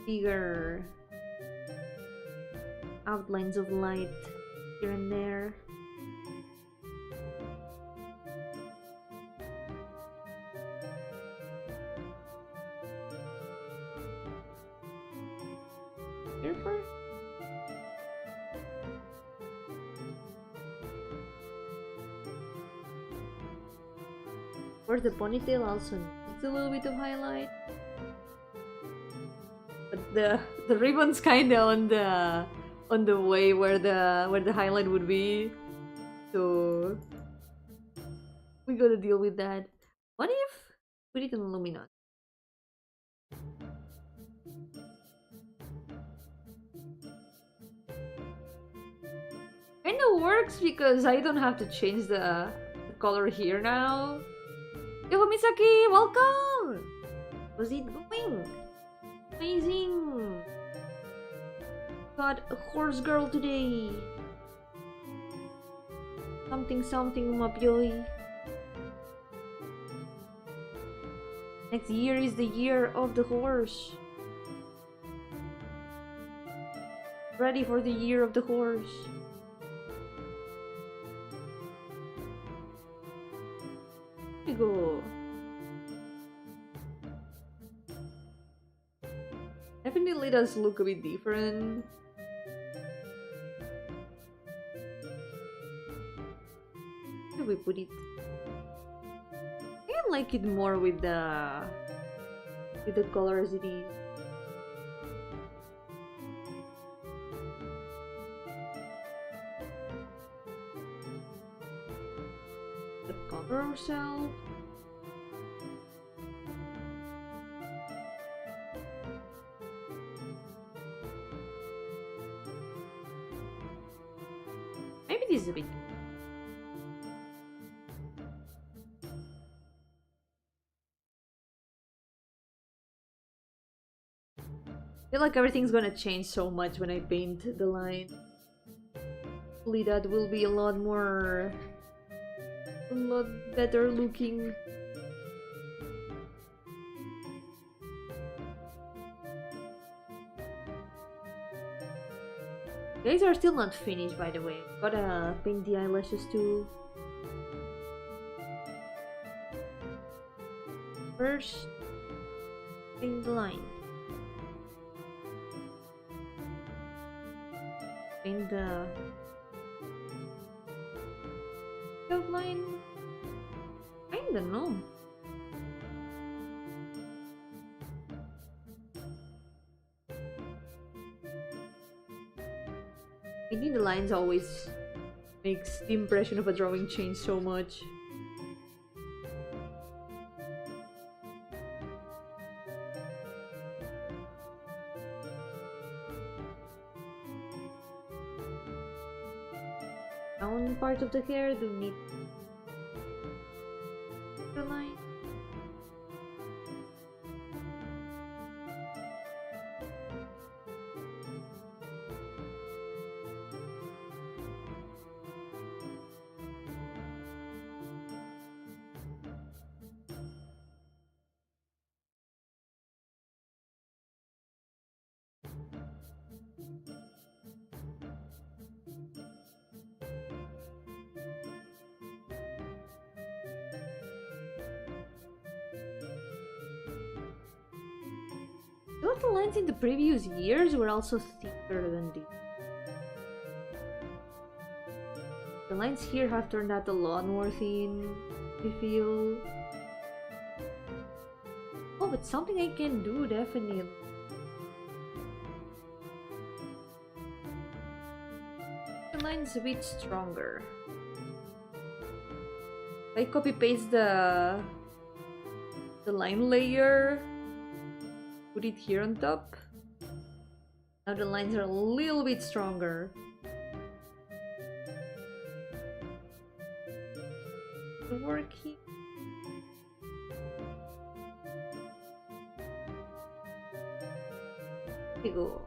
Bigger outlines of light here and there. Careful. Or the ponytail also needs a little bit of highlight, but the ribbon's kinda on the way where the highlight would be, so we gotta deal with that. What if Put it on luminous. Kinda works because I don't have to change the color here now. Yo, Misaki, welcome! How's it going? Amazing! Got a horse girl today. Something something umapyoy. Next year is the year of the horse. Ready for the year of the horse. Here we go. Definitely does look a bit different. Where do we put it? I like it more with the color as it is. The cover ourselves. Maybe this is a bit. I feel like everything's gonna change so much when I paint the line. Hopefully that will be a lot better looking. Guys are still not finished, by the way. Gotta paint the eyelashes too. First, paint the line. Paint the outline. I don't know. Painting the lines always makes the impression of a drawing change so much. Down part of the hair do need the line. I thought the lines in the previous years were also thicker than these. The lines here have turned out a lot more thin, I feel. Oh, but something I can do, definitely. The line's a bit stronger. I copy paste the line layer, put it here on top. Now the lines are a little bit stronger. Work here. There we go.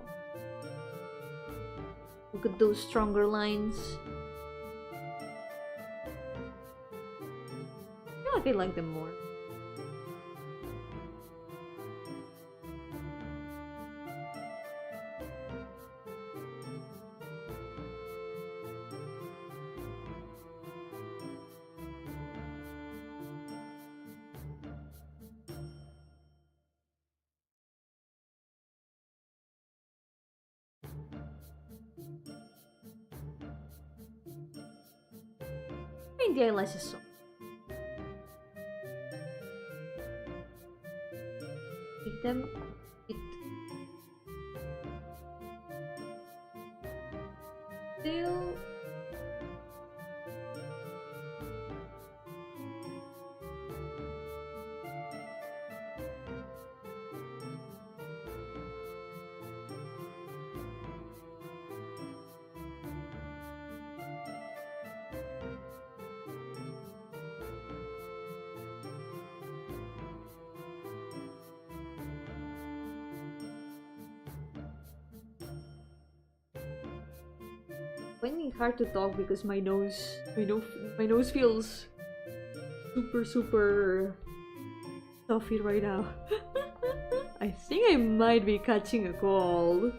Look at those stronger lines. I feel like I like them more. Paint the eyelashes so. Make them still. finding it hard to talk because my nose feels super stuffy right now. I think I might be catching a cold.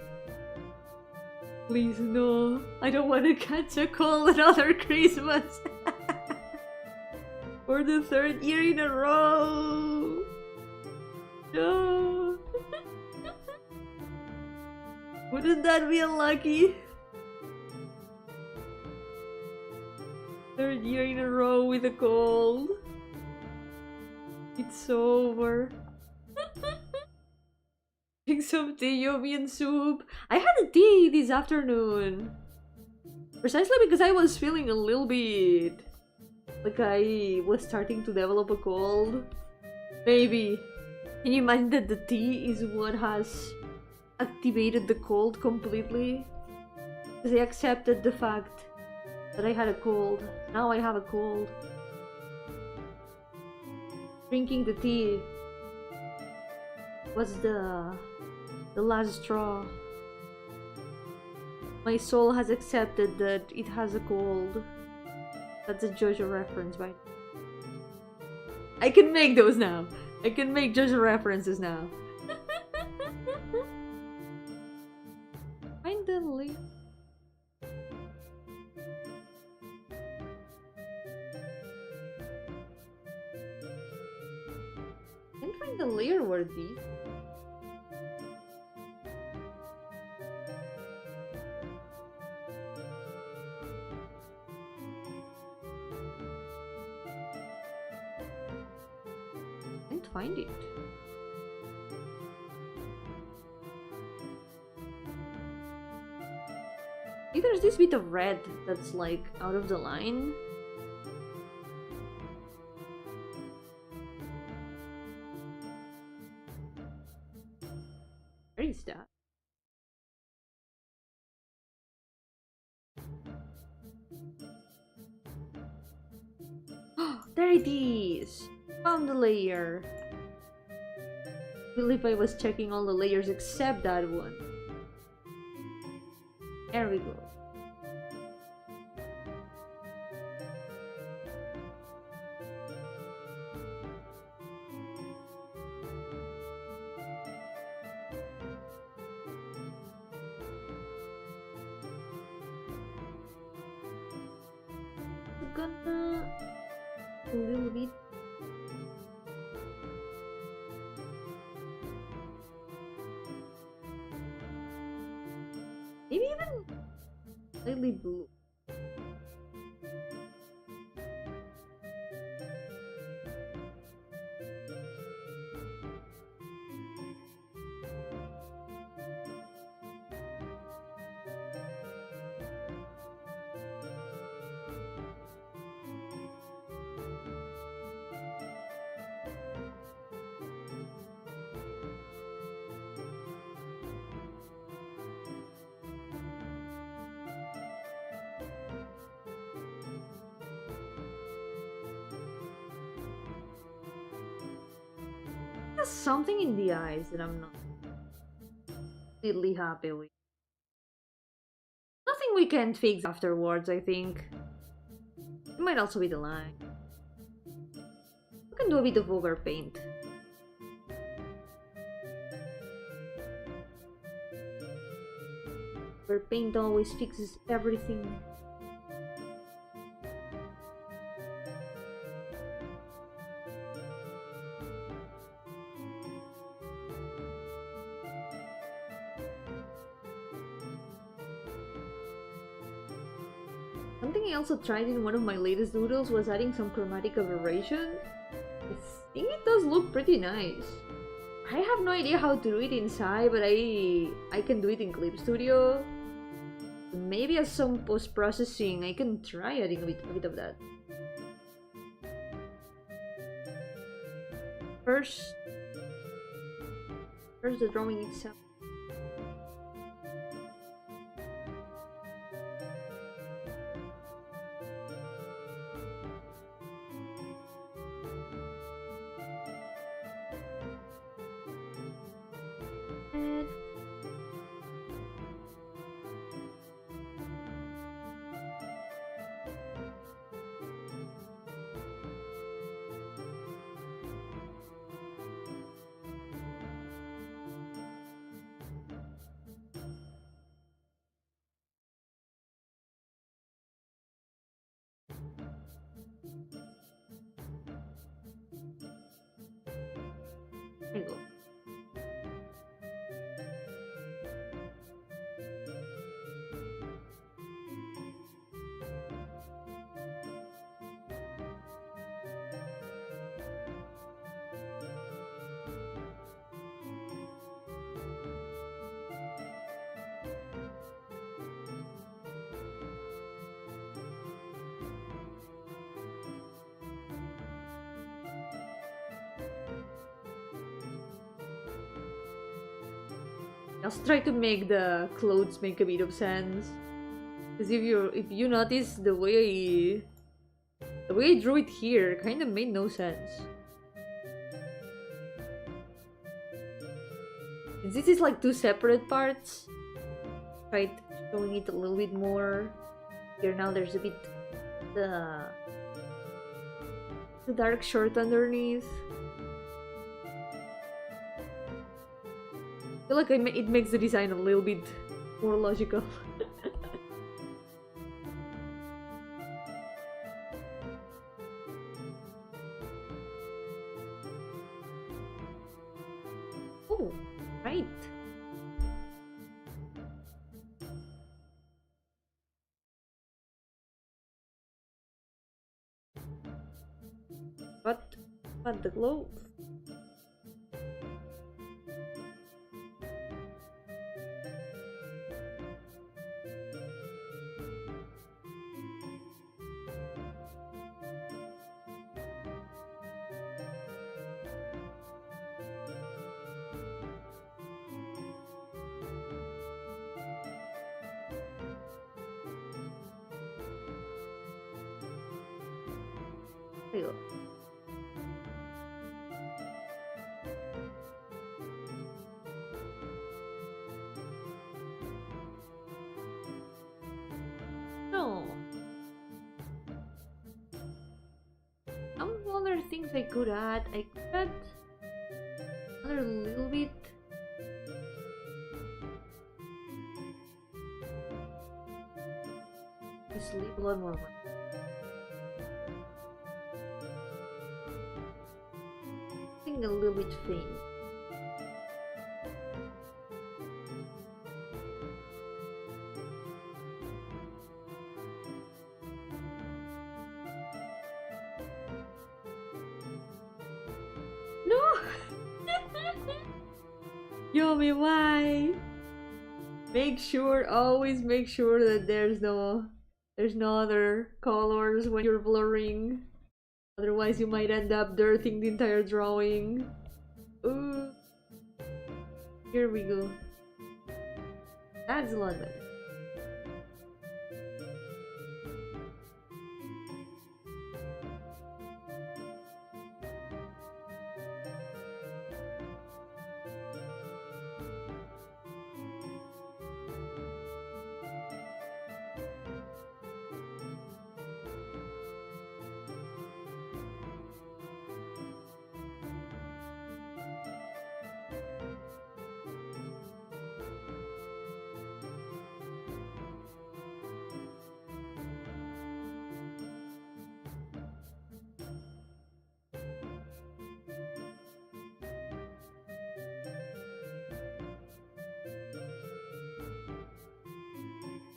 Please no, I don't want to catch a cold another Christmas. For the 3rd year in a row. No. Wouldn't that be unlucky? 3rd year in a row with a cold. It's over. Drink some tea, Yomi and soup. I had a tea this afternoon. Precisely because I was feeling a little bit like I was starting to develop a cold. Maybe. Can you imagine that the tea is what has activated the cold completely? Because I accepted the fact that I had a cold. Now I have a cold. Drinking the tea was the last straw. My soul has accepted that it has a cold. That's a JoJo reference, right? I can make those now. I can make JoJo references now. Finally. Can't find the layer word these. Can't find it. See, there's this bit of red that's like out of the line. Where is that? There it is! Found the layer. I believe I was checking all the layers except that one. There we go. Gonna a little bit. Maybe even slightly blue. There's something in the eyes that I'm not completely happy with. Nothing we can fix afterwards, I think. It might also be the line. We can do a bit of overpaint. Overpaint always fixes everything. Something I also tried in one of my latest doodles was adding some chromatic aberration. I think it does look pretty nice. I have no idea how to do it inside, but I can do it in Clip Studio. Maybe as some post-processing, I can try adding a bit of that. First the drawing itself. Just try to make the clothes make a bit of sense. Because if you notice the way I drew it here kind of made no sense. This is like two separate parts. Tried showing it a little bit more. Here now there's a bit the dark shirt underneath. I feel like it makes the design a little bit more logical. Oh, right. But the glove. There you go. No. Some other things I could add. I could add another little bit. Just leave a lot more. A little bit faint. No! Yomi, why? Always make sure that there's no other colors when you're blurring. Otherwise, you might end up dirtying the entire drawing. Ooh. Here we go. That's a lot better.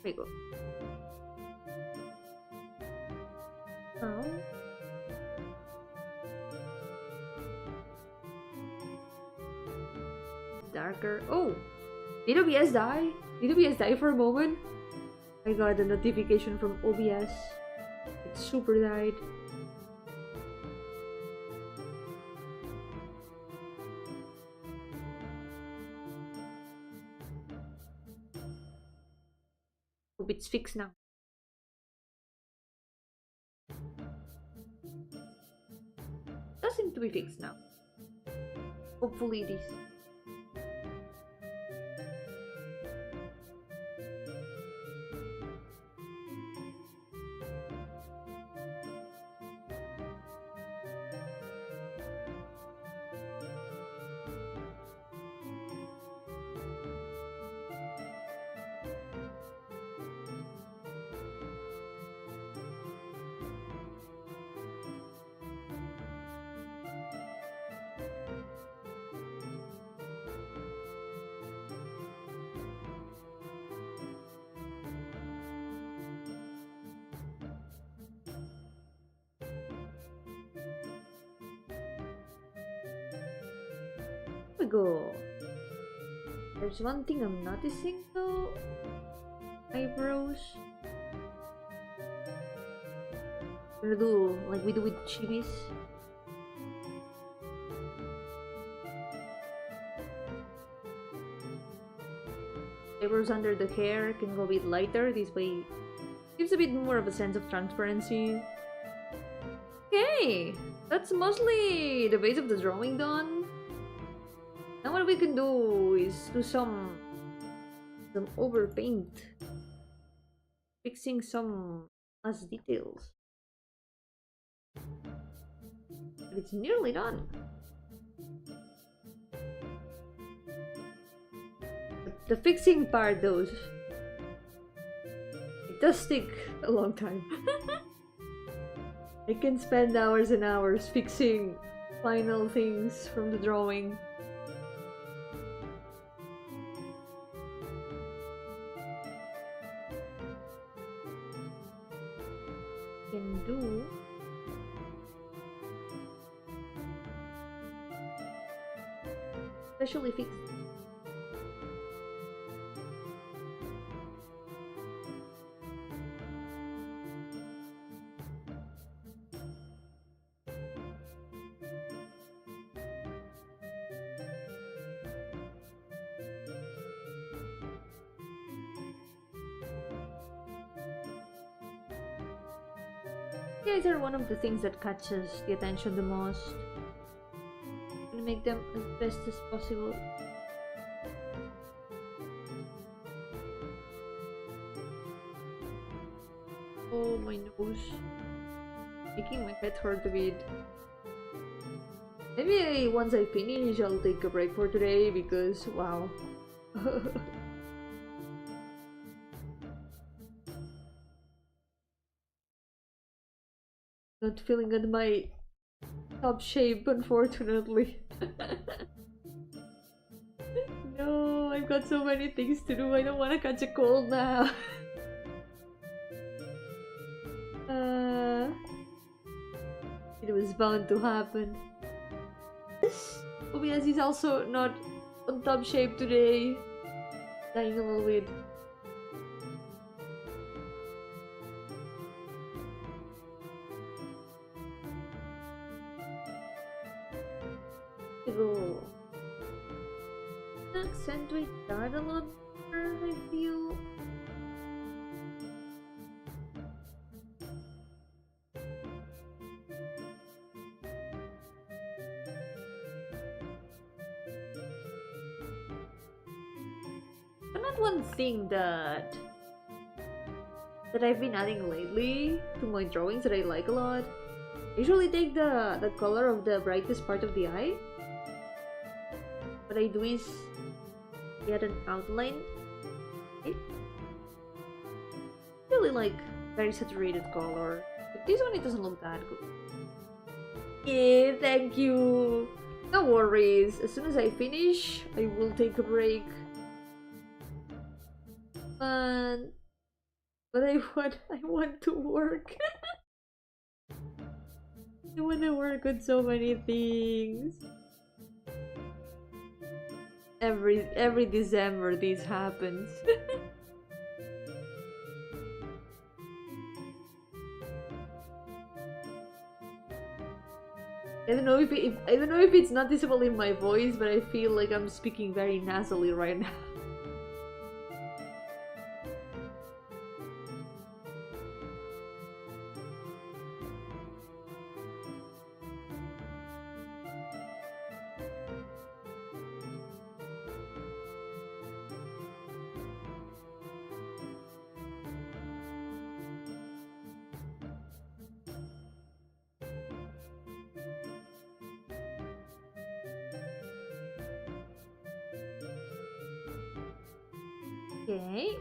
There you go. Now, darker. Oh, did OBS die? Did OBS die for a moment? I got a notification from OBS. It super died. Hope it's fixed now. Does seem to be fixed now. Hopefully it is. We go. There's one thing I'm noticing though. Eyebrows. We're gonna do like we do with chibis. fibers under the hair can go a bit lighter. This way gives a bit more of a sense of transparency. Okay, that's mostly the base of the drawing done. Now what we can do is do some overpaint, fixing some last details. But it's nearly done. The fixing part though, it does take a long time. I can spend hours and hours fixing final things from the drawing. Can do especially fix. These are one of the things that catches the attention the most. I'm gonna make them as best as possible. Oh, my nose. Making my head hurt a bit. Maybe once I finish, I'll take a break for today because, wow. Not feeling in my top shape, unfortunately. No, I've got so many things to do. I don't want to catch a cold now. It was bound to happen. Obviously, he's also not on top shape today. Dying a little bit. Go accentuate that a lot better, I feel. But not one thing that I've been adding lately to my drawings that I like a lot. I usually take the color of the brightest part of the eye. What I do is get an outline. Okay. Really like very saturated color. But this one, it doesn't look that good. Yeah, thank you. No worries. As soon as I finish, I will take a break. But I want to work. I want to work on so many things. Every December this happens. I don't know if it's noticeable in my voice, but I feel like I'm speaking very nasally right now. Okay.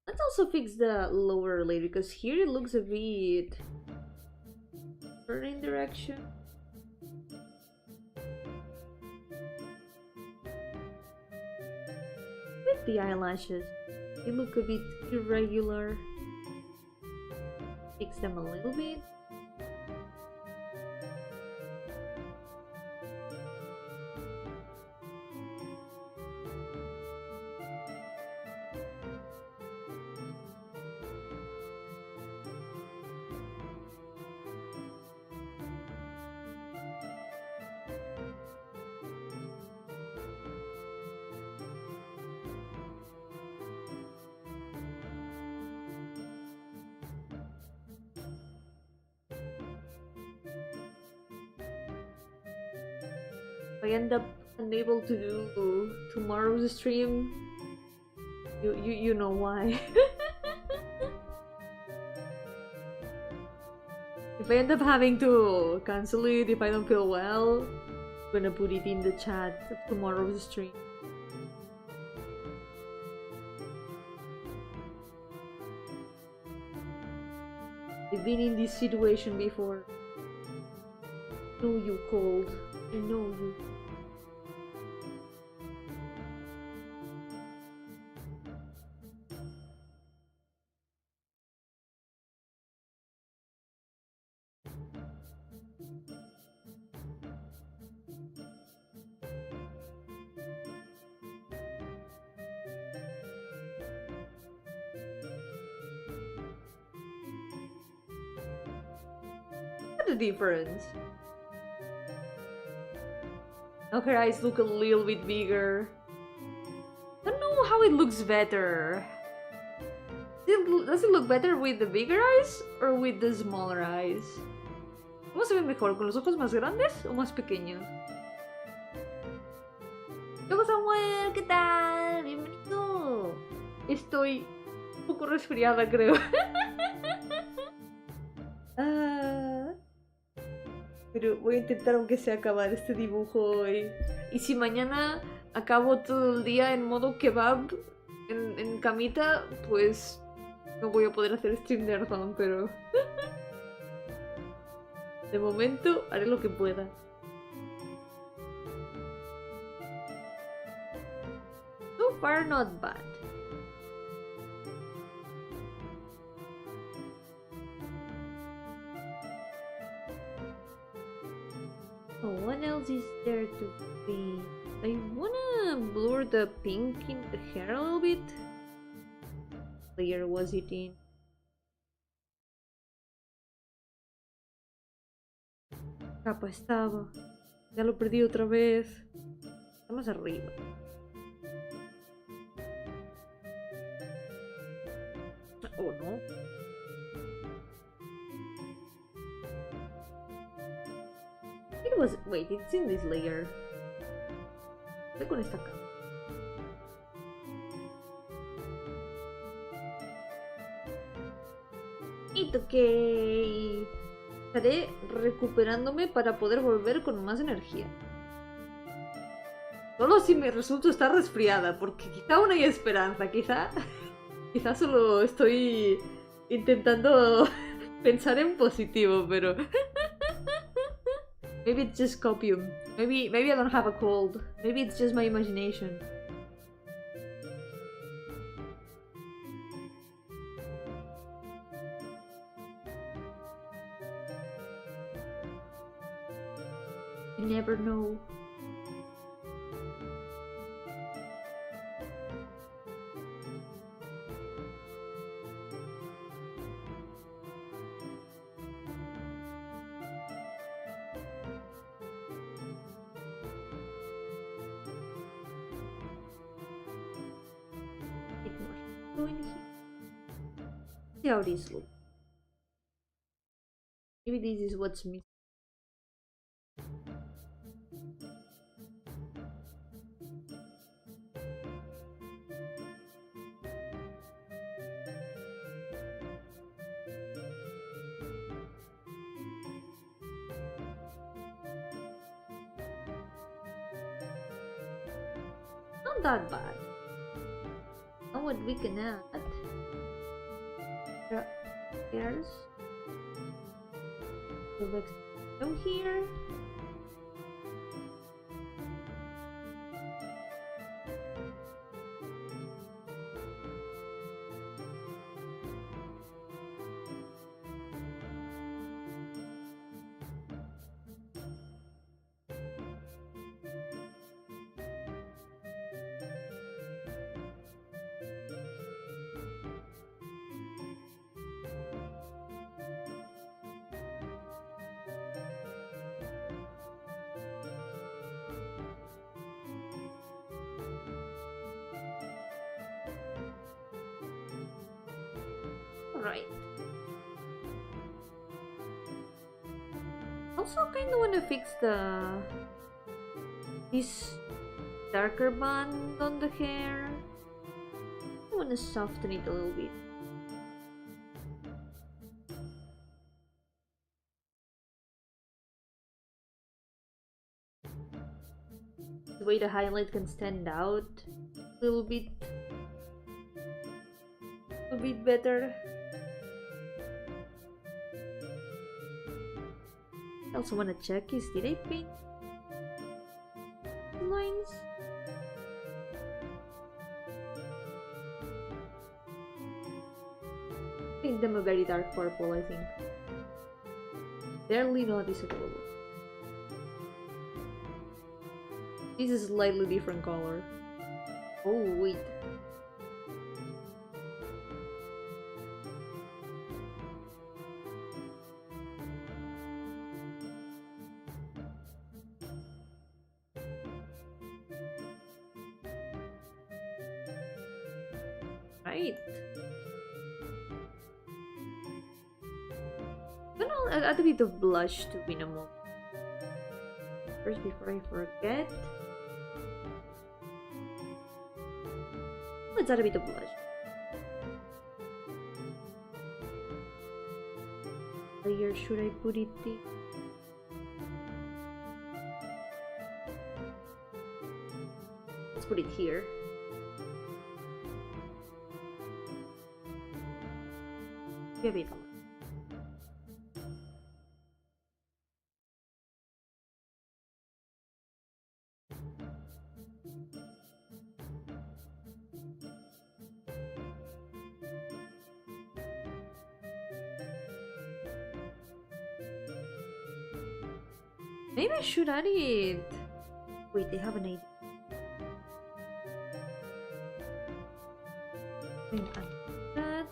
Let's also fix the lower layer because here it looks a bit turning direction. like the eyelashes. They look a bit irregular. Fix them a little bit. If I end up unable to do tomorrow's stream, you know why. If I end up having to cancel it, if I don't feel well, I'm gonna put it in the chat of tomorrow's stream. I've been in this situation before. I know you cold. I know you. What's the difference? Now her eyes look a little bit bigger. I don't know how it looks better. Does it look better with the bigger eyes or with the smaller eyes? ¿Cómo se ve mejor? ¿Con los ojos más grandes o más pequeños? Hola Samuel, ¿qué tal? Bienvenido. Estoy un poco resfriada, creo. Pero voy a intentar aunque sea acabar este dibujo hoy. Y si mañana acabo todo el día en modo kebab, en camita, pues no voy a poder hacer stream de Arzón, pero... de momento haré lo que pueda. So far not bad. Oh, what else is there to be? I wanna blur the pink in the hair a little bit. What layer was it in? Capa estaba. Ya lo perdí otra vez. Está más arriba. Oh no. It was. Wait, it's in this layer. Estoy con esta capa. It's okay. Estaré recuperándome para poder volver con más energía. Solo si me resulto estar resfriada, porque quizá aún hay esperanza, quizá solo estoy intentando pensar en positivo, pero... Maybe it's just copium. Maybe I don't have a cold. Maybe it's just my imagination. You never know. Go in here. See how this looks. Maybe this is what's missing. Not that bad. Now what we can add? There's the vexillum here. Alright. Also kinda wanna fix this darker band on the hair. I wanna soften it a little bit. The way the highlight can stand out a little bit better. I also wanna check did I paint the lines? Paint them a very dark purple, I think. Barely noticeable. This is a slightly different color. Oh wait. Right. I'm gonna add a bit of blush to win a moment. First, before I forget, let's add a bit of blush. Where should I put it in? Let's put it here. Give it. Maybe I should add it. Wait, they have an idea. That.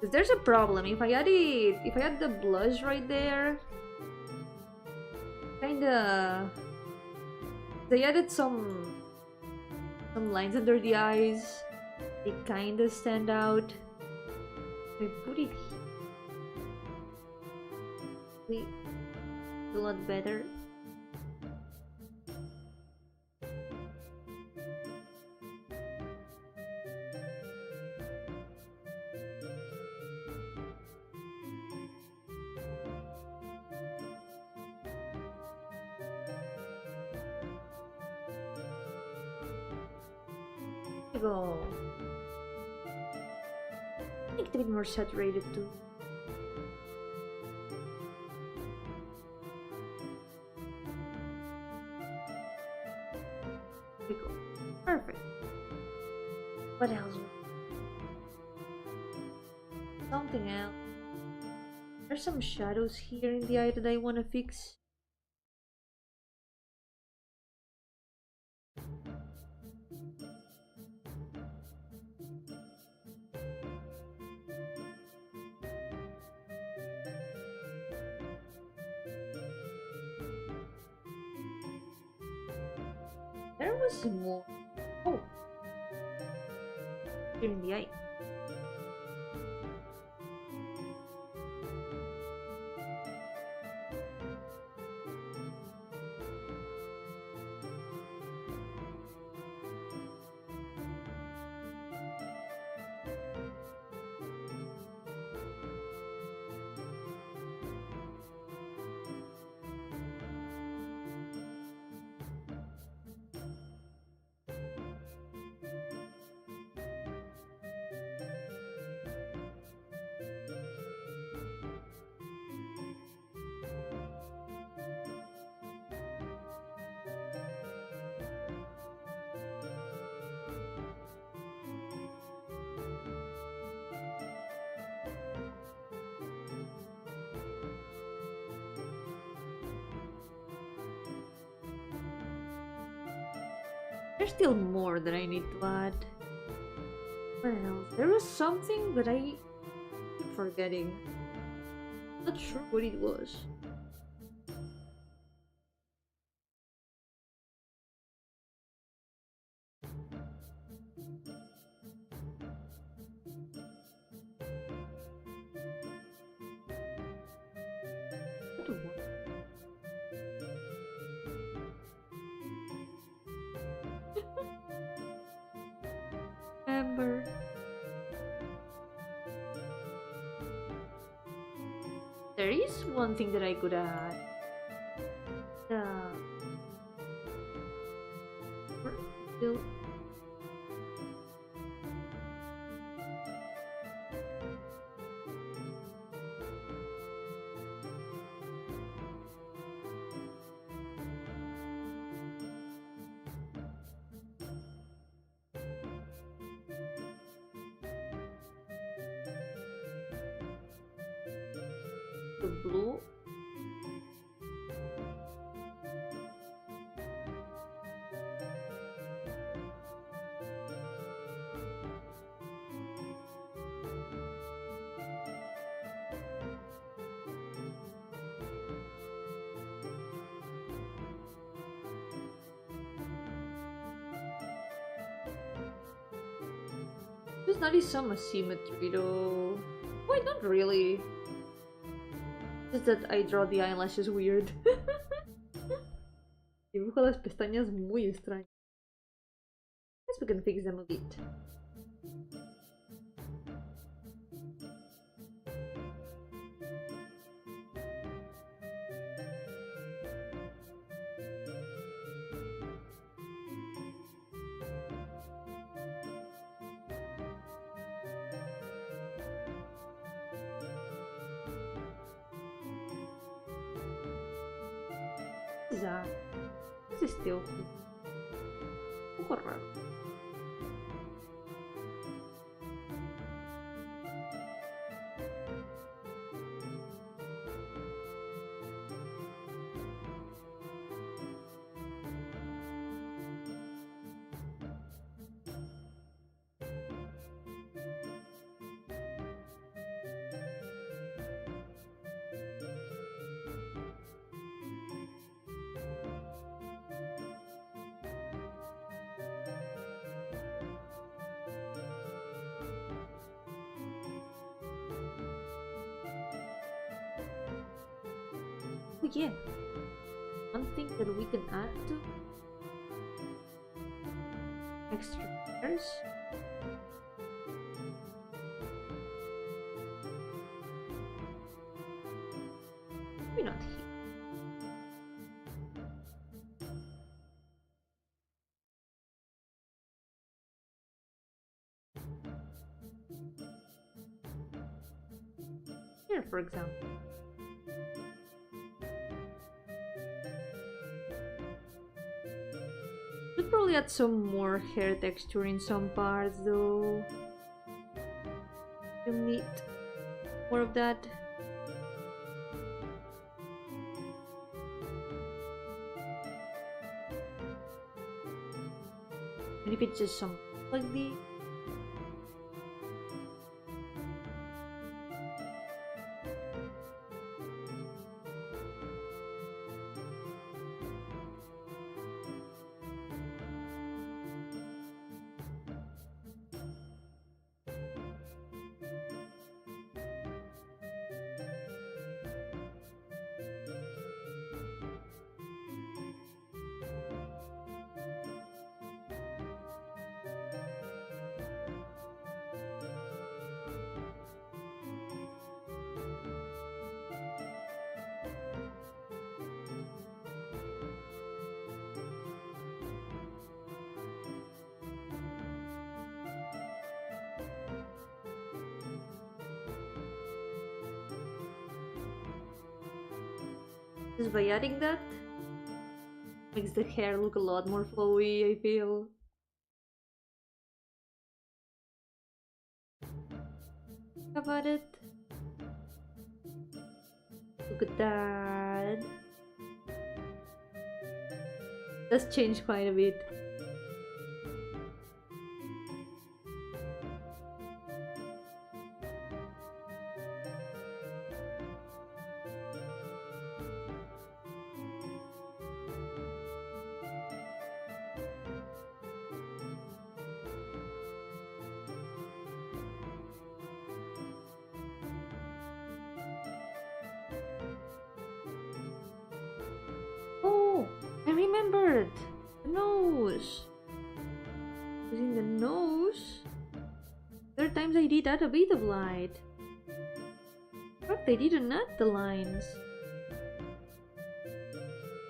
Because there's a problem. If I add the blush right there, kinda. They added some lines under the eyes. They kinda stand out. I put it here. Wait. A lot better. Go. Make it a bit more saturated too. Perfect. What else? Something else. There's some shadows here in the eye that I want to fix. There was more. Oh, in the eye. There's still more that I need to add. What else? There was something, but I keep forgetting. Not sure what it was. There is one thing that I could add. Still. The blue. There's not some asymmetry though. Wait, not really. Just that I draw the eyelashes weird. Dibujo las pestañas muy extrañas. Guess we can fix them a bit. Ya. ¿Qué es este ojo? Un poco raro. Oh yeah, one thing that we can add to extra layers. Maybe not here. Here, for example. Should probably add some more hair texture in some parts though. You'll need more of that. And if it's just some like this. Just by adding that, makes the hair look a lot more flowy, I feel. How about it? Look at that. That's changed quite a bit. I remembered! The nose! Using the nose, there are times I did add a bit of light. But they didn't add the lines.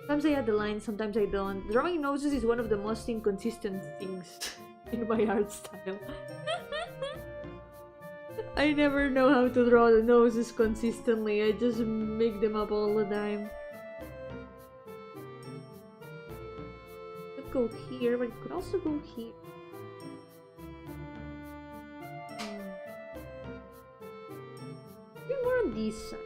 Sometimes I add the lines, sometimes I don't. Drawing noses is one of the most inconsistent things in my art style. I never know how to draw the noses consistently. I just make them up all the time. Could go here, but it could also go here. Maybe more on this side.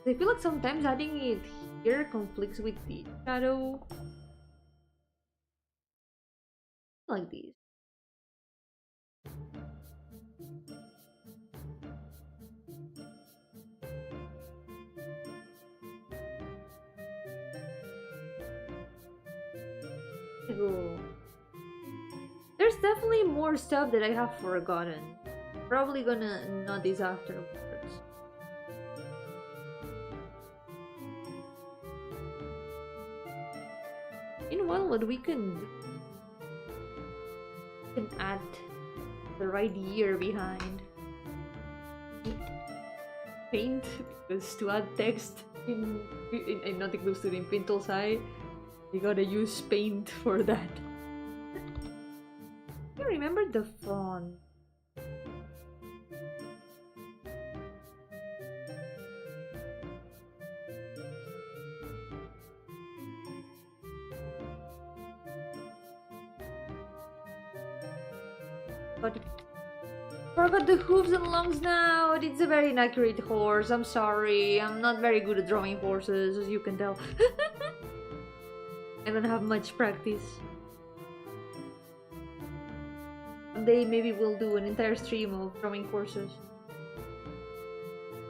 I feel like sometimes adding it here conflicts with the shadow. Like this. There's definitely more stuff that I have forgotten. Probably gonna notice afterwards. Meanwhile, what we can do, we can add the right year behind. Paint, because to add text in Nothing Close to the Pintle side, you gotta use paint for that. I remember the font. But forgot the hooves and lungs now. It's a very inaccurate horse. I'm sorry. I'm not very good at drawing horses, as you can tell. I don't have much practice. One day maybe we'll do an entire stream of drawing horses.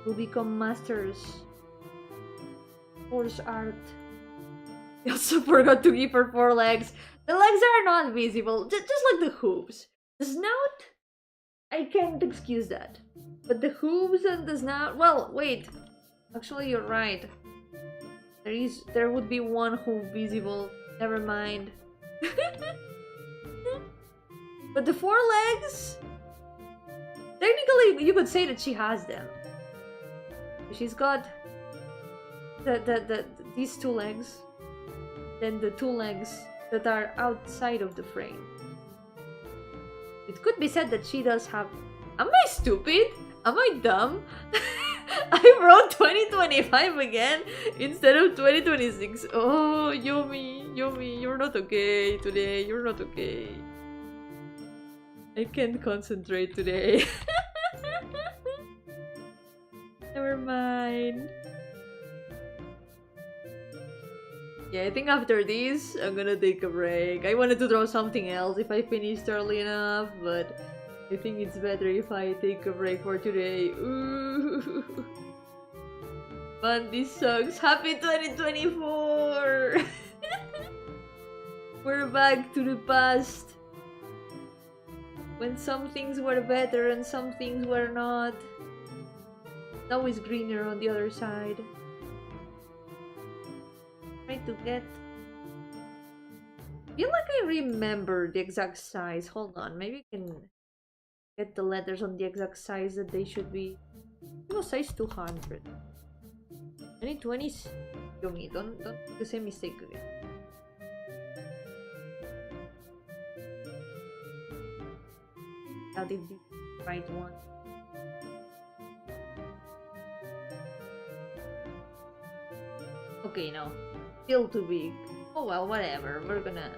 We'll become masters. Horse art. I also forgot to give her 4 legs. The legs are not visible, just like the hooves. The snout, I can't excuse that. But the hooves and the snout, well, wait. Actually, you're right. There would be one hoof visible. Never mind. But the 4 legs, technically, you could say that she has them. She's got these 2 legs, then the 2 legs that are outside of the frame. It could be said that she does have... Am I stupid? Am I dumb? I wrote 2025 again instead of 2026. Oh, Yomi, you're not okay today. You're not okay. I can't concentrate today. Never mind. Yeah, I think after this, I'm gonna take a break. I wanted to draw something else if I finished early enough, but I think it's better if I take a break for today. Ooh. Man, this sucks. Happy 2024! We're back to the past. When some things were better and some things were not. It's always greener on the other side. Try to get... I feel like I remember the exact size. Hold on, maybe I can get the letters on the exact size that they should be. It was size 200. 2020s? Yomi, don't make the same mistake again. Doubt if this is the right one. Okay, no. Still too big. Oh well, whatever. We're gonna...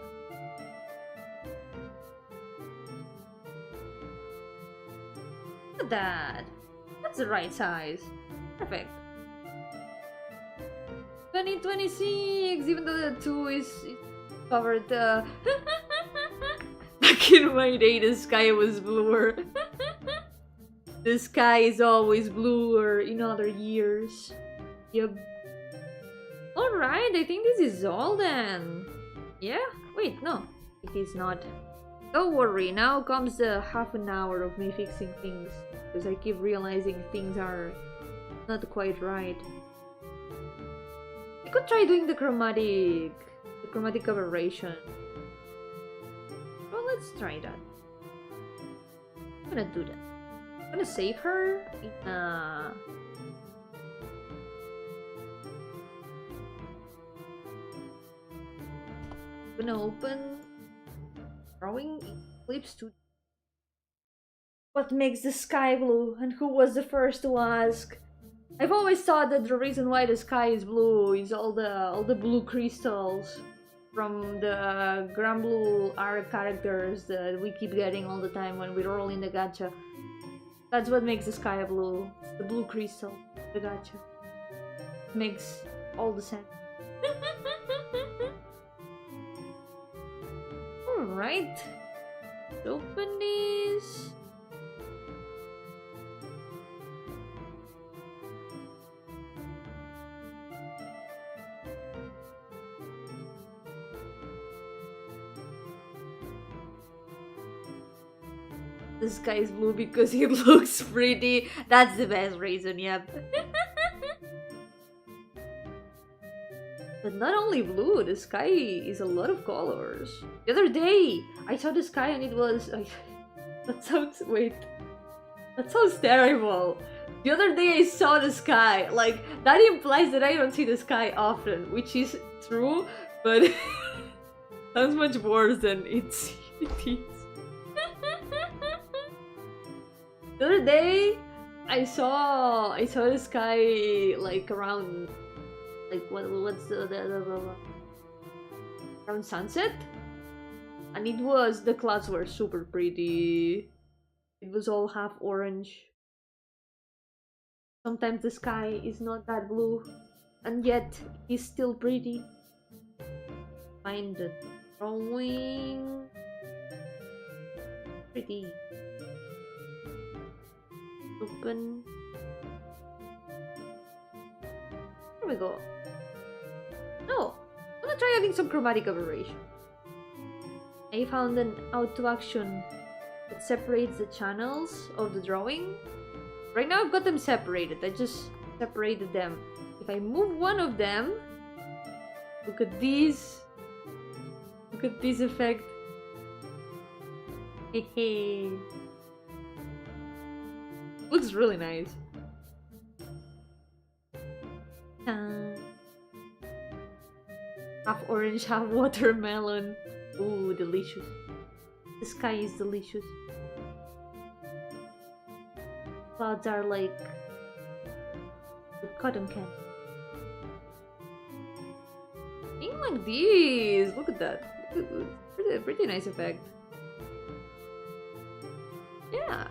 Look at that! That's the right size. Perfect. 2026! Even though the 2 is covered. Back in my day, the sky was bluer. The sky is always bluer in other years. Yep. Alright, I think this is all then. Yeah? Wait, no. It is not. Don't worry, now comes the half an hour of me fixing things. Because I keep realizing things are not quite right. I could try doing the chromatic aberration. Well, let's try that. I'm gonna do that. I'm gonna save her in I'm gonna open drawing Eclipse to what makes the sky blue, and who was the first to ask? I've always thought that the reason why the sky is blue is all the blue crystals from the Grand Blue art characters that we keep getting all the time when we roll in the gacha. That's what makes the sky blue. The blue crystal, the gacha. Makes all the sense. Alright. Let's open these. The sky is blue because it looks pretty. That's the best reason, yep. But not only blue, the sky is a lot of colors. The other day, I saw the sky and it was... that sounds... wait. That sounds terrible. The other day I saw the sky. Like, that implies that I don't see the sky often, which is true, but... sounds much worse than it is. The other day, I saw the sky like around, like what's the around sunset, and the clouds were super pretty. It was all half orange. Sometimes the sky is not that blue, and yet it's still pretty. Find the drawing pretty. Open. Here we go. No, I'm gonna try adding some chromatic aberration. I found an auto action that separates the channels of the drawing. Right now I've got them separated. I just separated them. If I move one of them, look at these. Look at this effect. Hehe. Looks really nice. Half orange, half watermelon. Ooh, delicious. The sky is delicious. Clouds are like cotton candy. Thing like these. Look at that. Pretty nice effect. Yeah.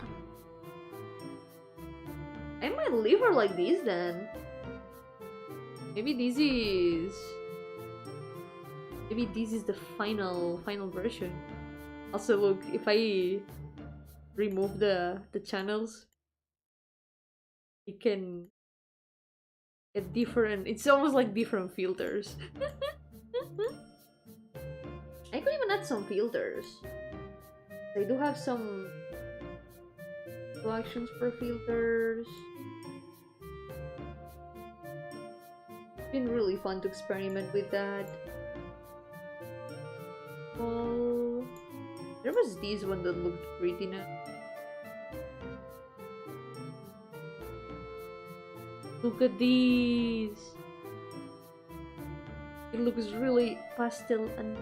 I might leave her like this then. Maybe this is the final version. Also, look, if I remove the channels, you can get different. It's almost like different filters. I could even add some filters. I do have some actions for filters. It's been really fun to experiment with that. Oh, there was this one that looked pretty now. Look at these. It looks really pastel and...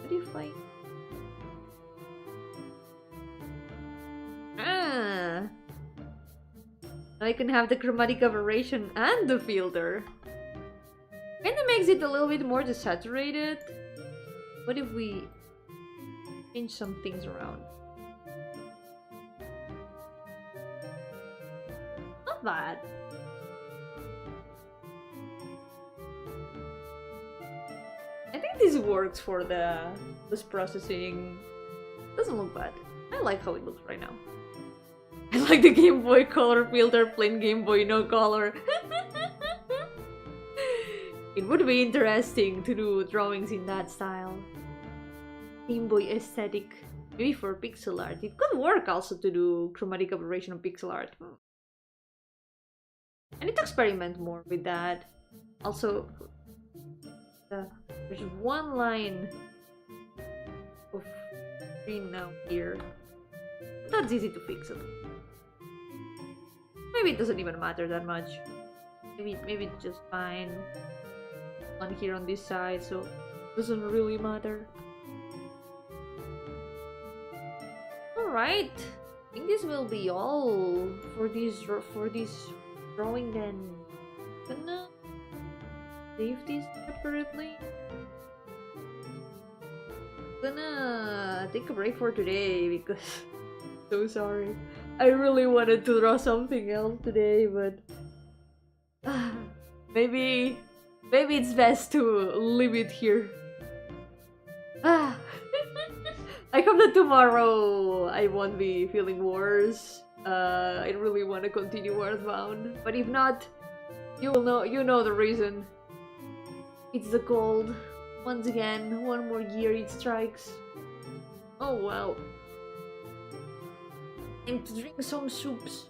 what if I... I can have the chromatic aberration and the filter. Kinda makes it a little bit more desaturated. What if we change some things around? Not bad. I think this works for this processing. Doesn't look bad. I like how it looks right now. I like the Game Boy Color filter, plain Game Boy, no color. It would be interesting to do drawings in that style. Game Boy aesthetic. Maybe for pixel art. It could work also to do chromatic aberration on pixel art. I need to experiment more with that. Also, there's one line of green now here. That's easy to fix it. Maybe it doesn't even matter that much. Maybe it's just fine on here on this side, so it doesn't really matter. Alright, I think this will be all for this drawing then. Gonna save this separately. Gonna take a break for today because so sorry. I really wanted to draw something else today, but maybe it's best to leave it here. I hope that tomorrow I won't be feeling worse. I really want to continue Earthbound, but if not, you know the reason. It's the cold. Once again, one more year it strikes. Oh well. Time to drink some soups.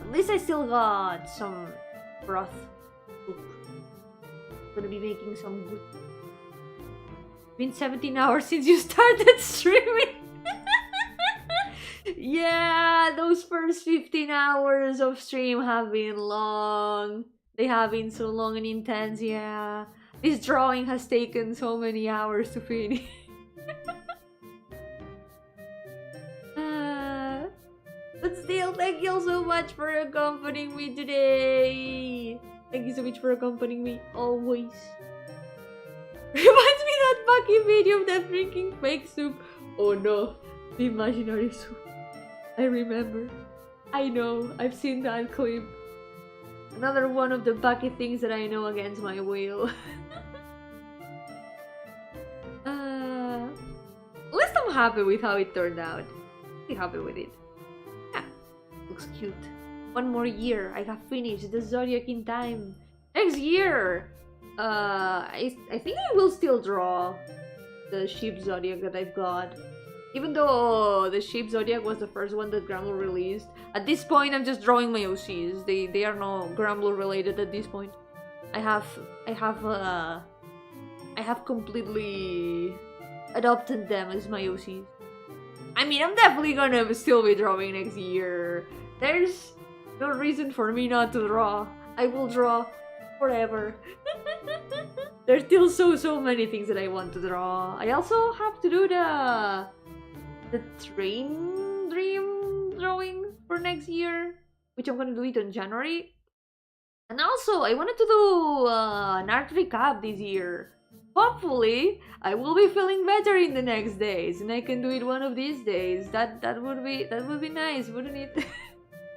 At least I still got some broth soup. Gonna be making some good. It's been 17 hours since you started streaming. Yeah, those first 15 hours of stream have been long. They have been so long and intense, yeah. This drawing has taken so many hours to finish. But still, thank you all so much for accompanying me today. Thank you so much for accompanying me always. Reminds me that Bucky video of that drinking fake soup. Oh no, the imaginary soup. I remember. I know, I've seen that clip. Another one of the Bucky things that I know against my will. At least I'm happy with how it turned out. Pretty happy with it. Yeah, looks cute. One more year, I have finished the Zodiac in time. Next year, I think I will still draw the Sheep Zodiac that I've got. Even though the Sheep Zodiac was the first one that Gramble released, at this point I'm just drawing my OCs. They are no Gramble related at this point. I have completely adopted them as my OCs. I mean, I'm definitely gonna still be drawing next year. There's no reason for me not to draw. I will draw forever. There's still so many things that I want to draw. I also have to do the train dream drawing for next year, which I'm gonna do it in January. And also, I wanted to do an art recap this year. Hopefully, I will be feeling better in the next days, and I can do it one of these days. That would be nice, wouldn't it?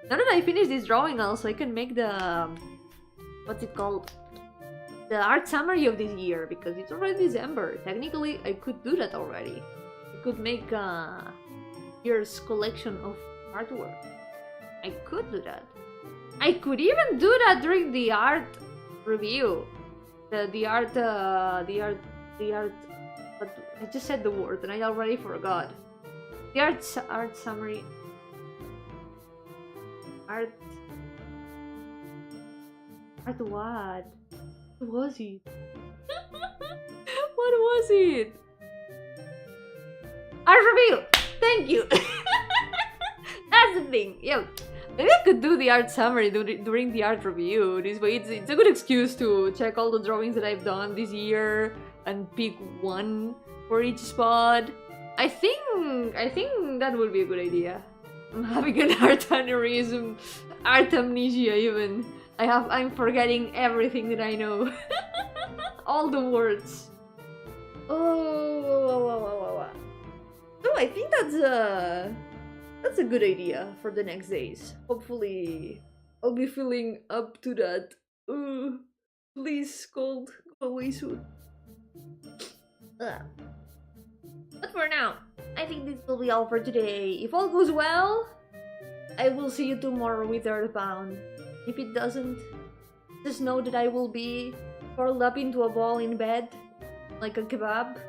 Now that I finish this drawing, also I can make the what's it called? The art summary of this year, because it's already December. Technically, I could do that already. I could make a year's collection of artwork. I could do that. I could even do that during the art review. The art, but I just said the word and I already forgot. The art summary. Art what? What was it? What was it? Art review! Thank you! That's the thing. Yo, maybe I could do the art summary during the art review. This way it's a good excuse to check all the drawings that I've done this year and pick one for each spot. I think that would be a good idea. I'm having an art aneurysm, art amnesia even. I'm forgetting everything that I know. All the words. Oh. So I think that's a good idea for the next days. Hopefully, I'll be feeling up to that. Please, cold, go away soon. But for now, I think this will be all for today. If all goes well, I will see you tomorrow with Earthbound. If it doesn't, just know that I will be curled up into a ball in bed, like a kebab,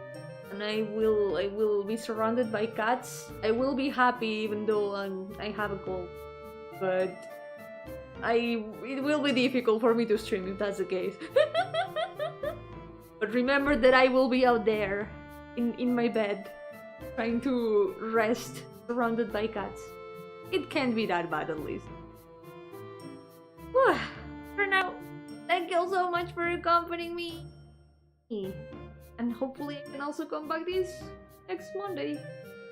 and I will be surrounded by cats. I will be happy even though I have a cold, but it will be difficult for me to stream if that's the case. But remember that I will be out there in my bed, trying to rest, surrounded by cats. It can't be that bad at least. Whew. For now, thank you all so much for accompanying me. And hopefully I can also come back this next Monday.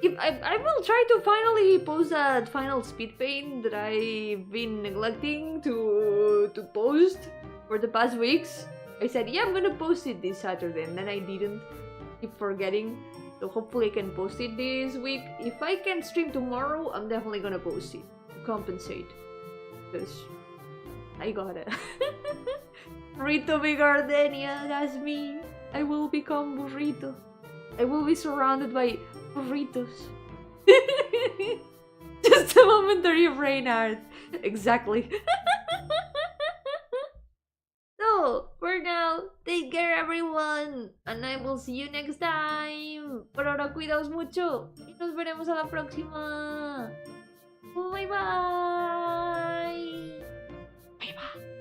If I will try to finally post that final speed paint that I've been neglecting to post for the past weeks. I said, yeah, I'm gonna post it this Saturday, and then I didn't. Keep forgetting. So hopefully I can post it this week. If I can stream tomorrow, I'm definitely gonna post it to compensate. Because I got it. Burrito be Gardenia, that's me. I will become burrito. I will be surrounded by burritos. Just a momentary brain art. Exactly. So, for now, take care everyone. And I will see you next time. Por ahora, cuidaos mucho. Y nos veremos a la próxima. Bye bye. Bye bye.